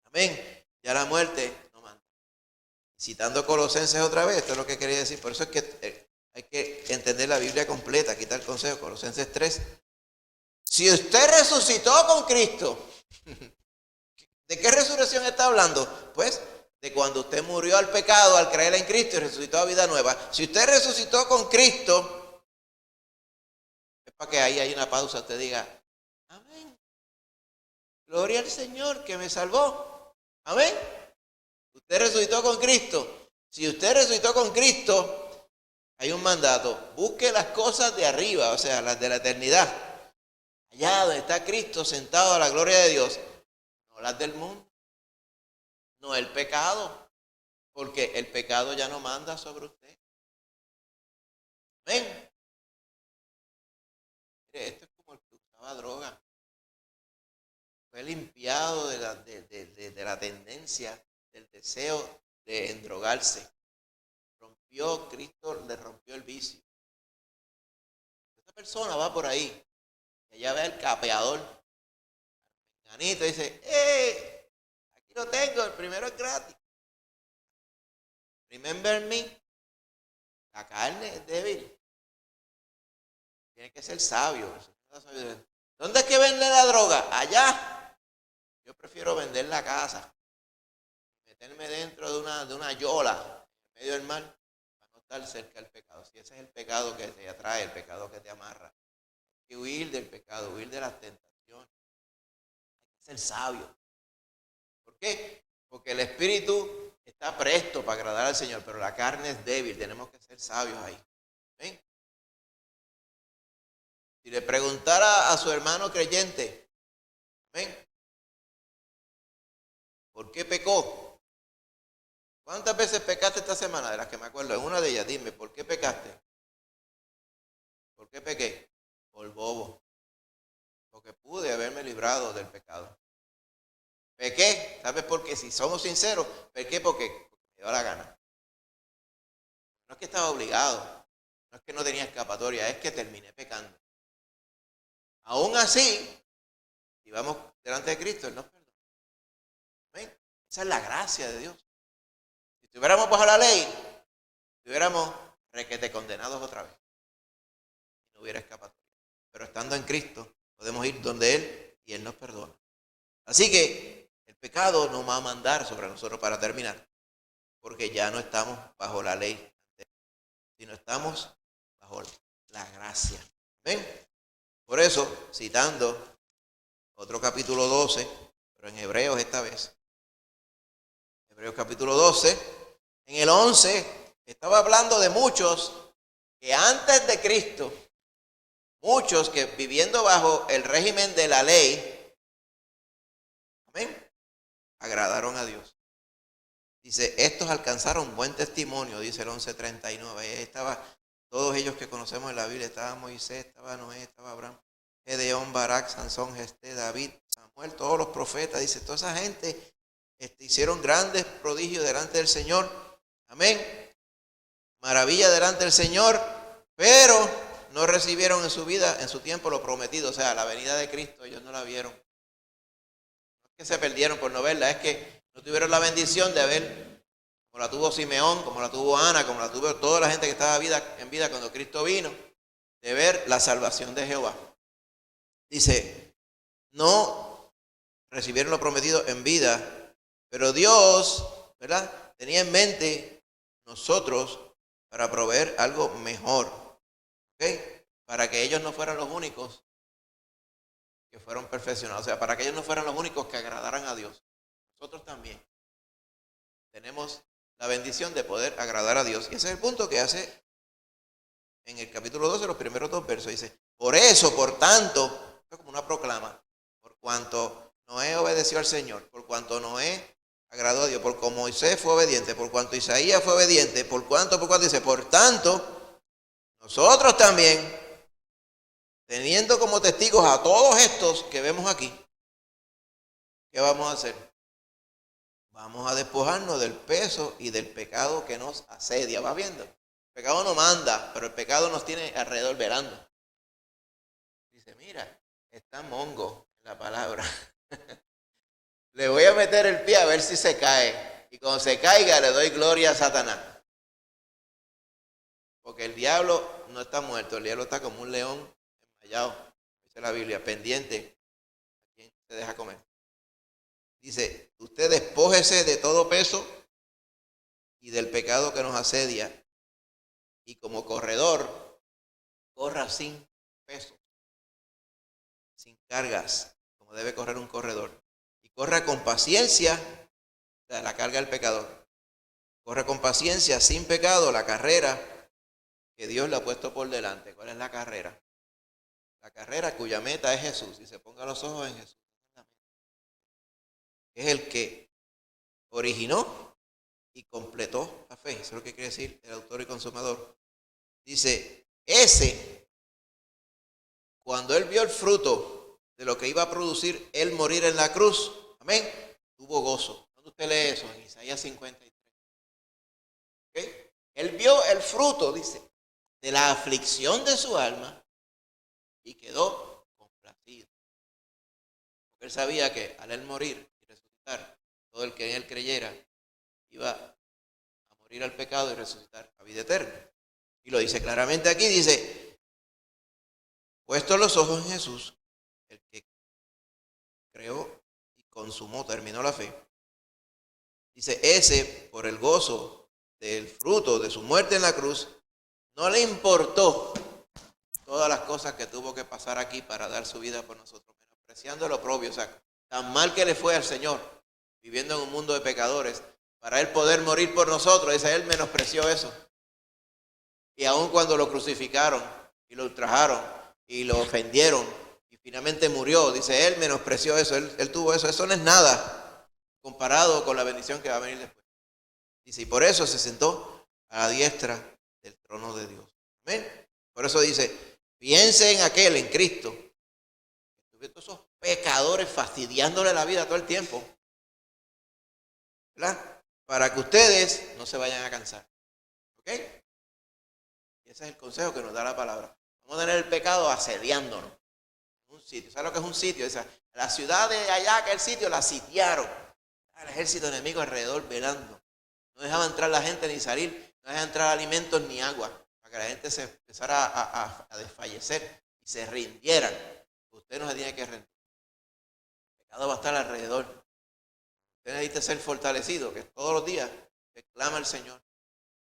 amén, ya la muerte no manda. Citando Colosenses otra vez, esto es lo que quería decir. Por eso es que hay que entender la Biblia completa. Aquí está el consejo, Colosenses 3. Si usted resucitó con Cristo, ¿de qué resurrección está hablando? Pues de cuando usted murió al pecado al creer en Cristo y resucitó a vida nueva. Si usted resucitó con Cristo, es para que ahí hay una pausa, usted diga, amén, gloria al Señor que me salvó, amén. Usted resucitó con Cristo. Si usted resucitó con Cristo, hay un mandato, busque las cosas de arriba, o sea, las de la eternidad, allá donde está Cristo sentado a la gloria de Dios, no las del mundo, no el pecado, porque el pecado ya no manda sobre usted. Amén. Mire, esto es como el que usaba droga. Fue limpiado de la tendencia, del deseo de endrogarse. Cristo le rompió el vicio. Esta persona va por ahí, y allá ve al capeador, Janito, dice, aquí lo tengo, el primero es gratis. Remember me. La carne es débil. Tiene que ser sabio. ¿Dónde es que vende la droga? Allá. Yo prefiero vender la casa. Meterme dentro de una yola en medio del mar para no estar cerca del pecado. Si ese es el pecado que te atrae, el pecado que te amarra, hay que huir del pecado, huir de las tentaciones. Hay que ser sabio. ¿Por qué? Porque el espíritu está presto para agradar al Señor, pero la carne es débil. Tenemos que ser sabios ahí. ¿Ven? Si le preguntara a su hermano creyente, ¿ven? ¿Por qué pecó? ¿Cuántas veces pecaste esta semana? De las que me acuerdo, en una de ellas, dime, ¿por qué pecaste? ¿Por qué pequé? Por bobo. Porque pude haberme librado del pecado. Pequé, ¿sabes por qué? Si somos sinceros, pequé porque me dio la gana. No es que estaba obligado, no es que no tenía escapatoria, es que terminé pecando. Aún así, si vamos delante de Cristo, Él nos perdona. ¿Ven? Esa es la gracia de Dios. Si estuviéramos bajo la ley, estuviéramos requete condenados otra vez. No hubiera escapatoria. Pero estando en Cristo, podemos ir donde Él y Él nos perdona. Así que el pecado no va a mandar sobre nosotros para terminar, porque ya no estamos bajo la ley, sino estamos bajo la gracia. ¿Ven? Por eso, citando otro capítulo 12, pero en Hebreos esta vez, Hebreos capítulo 12, en el 11, estaba hablando de muchos que antes de Cristo, muchos que viviendo bajo el régimen de la ley, amén, agradaron a Dios. Dice, estos alcanzaron buen testimonio, dice el 11:39. Ahí estaba todos ellos que conocemos en la Biblia. Estaba Moisés, estaba Noé, estaba Abraham, Gedeón, Barak, Sansón, Jefté, David, Samuel, todos los profetas. Dice, toda esa gente hicieron grandes prodigios delante del Señor. Amén. Maravilla delante del Señor, pero no recibieron en su vida, en su tiempo, lo prometido. O sea, la venida de Cristo, ellos no la vieron. No es que se perdieron por no verla, es que no tuvieron la bendición de ver, como la tuvo Simeón, como la tuvo Ana, como la tuvo toda la gente que estaba en vida cuando Cristo vino, de ver la salvación de Jehová. Dice, no recibieron lo prometido en vida, pero Dios, ¿verdad?, tenía en mente nosotros para proveer algo mejor, ¿ok? Para que ellos no fueran los únicos que fueron perfeccionados, o sea, para que ellos no fueran los únicos que agradaran a Dios. Nosotros también tenemos la bendición de poder agradar a Dios. Y ese es el punto que hace en el capítulo 12, los primeros 2 versos. Dice, por eso, por tanto, es como una proclama, por cuanto Noé obedeció al Señor, por cuanto Noé agradó a Dios, por cuanto Moisés fue obediente, por cuanto Isaías fue obediente, por cuanto, dice, por tanto, nosotros también, teniendo como testigos a todos estos que vemos aquí, ¿qué vamos a hacer? Vamos a despojarnos del peso y del pecado que nos asedia. ¿Vas viendo? El pecado no manda, pero el pecado nos tiene alrededor velando. Dice, mira, está mongo en la palabra. Le voy a meter el pie a ver si se cae. Y cuando se caiga le doy gloria a Satanás. Porque el diablo no está muerto, el diablo está como un león enmayado. Dice la Biblia, pendiente a quien se deja comer. Dice, usted despójese de todo peso y del pecado que nos asedia. Y como corredor, corra sin peso, sin cargas, como debe correr un corredor. Y corra con paciencia, o sea, la carga del pecador. Corre con paciencia, sin pecado, la carrera que Dios le ha puesto por delante. ¿Cuál es la carrera? La carrera cuya meta es Jesús. Y se ponga los ojos en Jesús. Es el que originó y completó la fe. Eso es lo que quiere decir el autor y consumador. Dice, ese, cuando él vio el fruto de lo que iba a producir él morir en la cruz, amén, tuvo gozo. ¿Dónde usted lee eso? En Isaías 53. ¿Okay? Él vio el fruto, dice, de la aflicción de su alma y quedó complacido. Porque él sabía que al él morir y resucitar, todo el que en él creyera iba a morir al pecado y resucitar a vida eterna. Y lo dice claramente aquí, dice, puesto los ojos en Jesús, el que creó y consumó, terminó la fe. Dice, ese por el gozo del fruto de su muerte en la cruz, no le importó todas las cosas que tuvo que pasar aquí para dar su vida por nosotros, menospreciando lo propio. O sea, tan mal que le fue al Señor, viviendo en un mundo de pecadores, para Él poder morir por nosotros. Dice, Él menospreció eso. Y aun cuando lo crucificaron y lo ultrajaron y lo ofendieron y finalmente murió, dice, Él menospreció eso, Él tuvo eso. Eso no es nada comparado con la bendición que va a venir después. Dice, y por eso se sentó a la diestra del trono de Dios. ¿Amén? Por eso dice, piense en aquel, en Cristo, que todos esos pecadores fastidiándole la vida todo el tiempo, ¿verdad? Para que ustedes no se vayan a cansar. ¿Ok? Y ese es el consejo que nos da la palabra. Vamos a tener el pecado asediándonos en un sitio. ¿Sabes lo que es un sitio? La ciudad de allá, que es el sitio, la sitiaron. El ejército enemigo alrededor velando. No dejaba entrar la gente ni salir, no dejaba entrar alimentos ni agua, para que la gente se empezara a desfallecer y se rindieran. Usted no se tiene que rendir. El pecado va a estar alrededor. Usted necesita ser fortalecido, que todos los días clama al Señor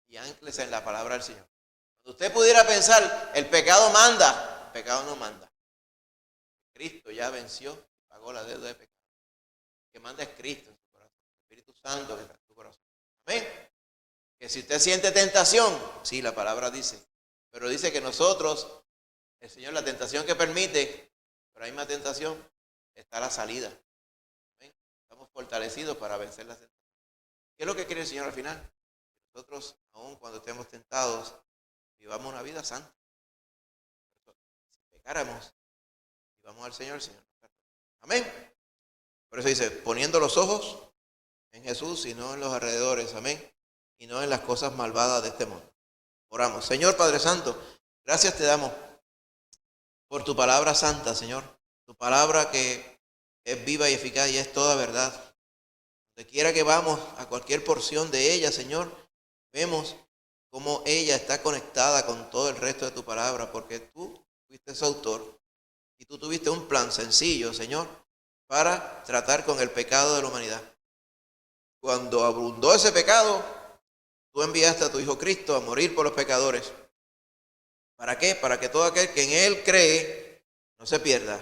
y ánclese en la palabra del Señor. Cuando usted pudiera pensar, el pecado manda, el pecado no manda. Cristo ya venció y pagó la deuda de pecado. El que manda es Cristo en su corazón, el Espíritu Santo que está en su corazón. Amén. Que si usted siente tentación, sí, la palabra dice, pero dice que nosotros, el Señor, la tentación que permite, pero la misma tentación, está la salida. Amén. Estamos fortalecidos para vencer la tentación. ¿Qué es lo que quiere el Señor al final? Que nosotros, aun cuando estemos tentados, vivamos una vida santa. Si pecáramos y vamos al Señor, el Señor nos perdona. Amén. Por eso dice, poniendo los ojos en Jesús y no en los alrededores, amén, y no en las cosas malvadas de este mundo. Oramos. Señor Padre Santo, gracias te damos por tu palabra santa, Señor, tu palabra que es viva y eficaz y es toda verdad. Donde quiera que vamos, a cualquier porción de ella, Señor, vemos cómo ella está conectada con todo el resto de tu palabra, porque tú fuiste su autor y tú tuviste un plan sencillo, Señor, para tratar con el pecado de la humanidad. Cuando abundó ese pecado, tú enviaste a tu Hijo Cristo a morir por los pecadores. ¿Para qué? Para que todo aquel que en Él cree no se pierda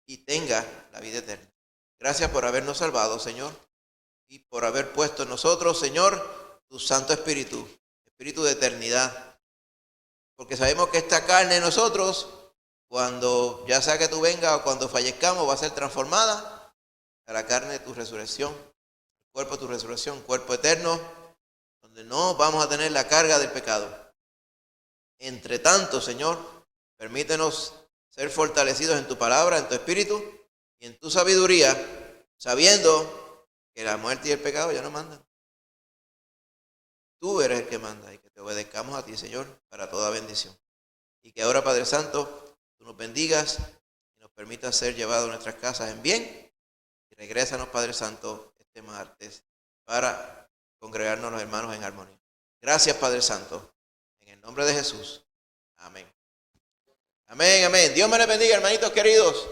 y tenga la vida eterna. Gracias por habernos salvado, Señor, y por haber puesto en nosotros, Señor, tu Santo Espíritu, Espíritu de eternidad. Porque sabemos que esta carne en nosotros, cuando ya sea que tú vengas o cuando fallezcamos, va a ser transformada a la carne de tu resurrección. Cuerpo de tu resurrección, cuerpo eterno, donde no vamos a tener la carga del pecado. Entre tanto, Señor, permítenos ser fortalecidos en tu palabra, en tu espíritu y en tu sabiduría, sabiendo que la muerte y el pecado ya no mandan. Tú eres el que manda y que te obedezcamos a ti, Señor, para toda bendición. Y que ahora, Padre Santo, tú nos bendigas y nos permitas ser llevados a nuestras casas en bien. Y regrésanos, Padre Santo, este martes para congregarnos los hermanos en armonía. Gracias, Padre Santo. En el nombre de Jesús. Amén. Amén, amén. Dios me les bendiga, hermanitos queridos.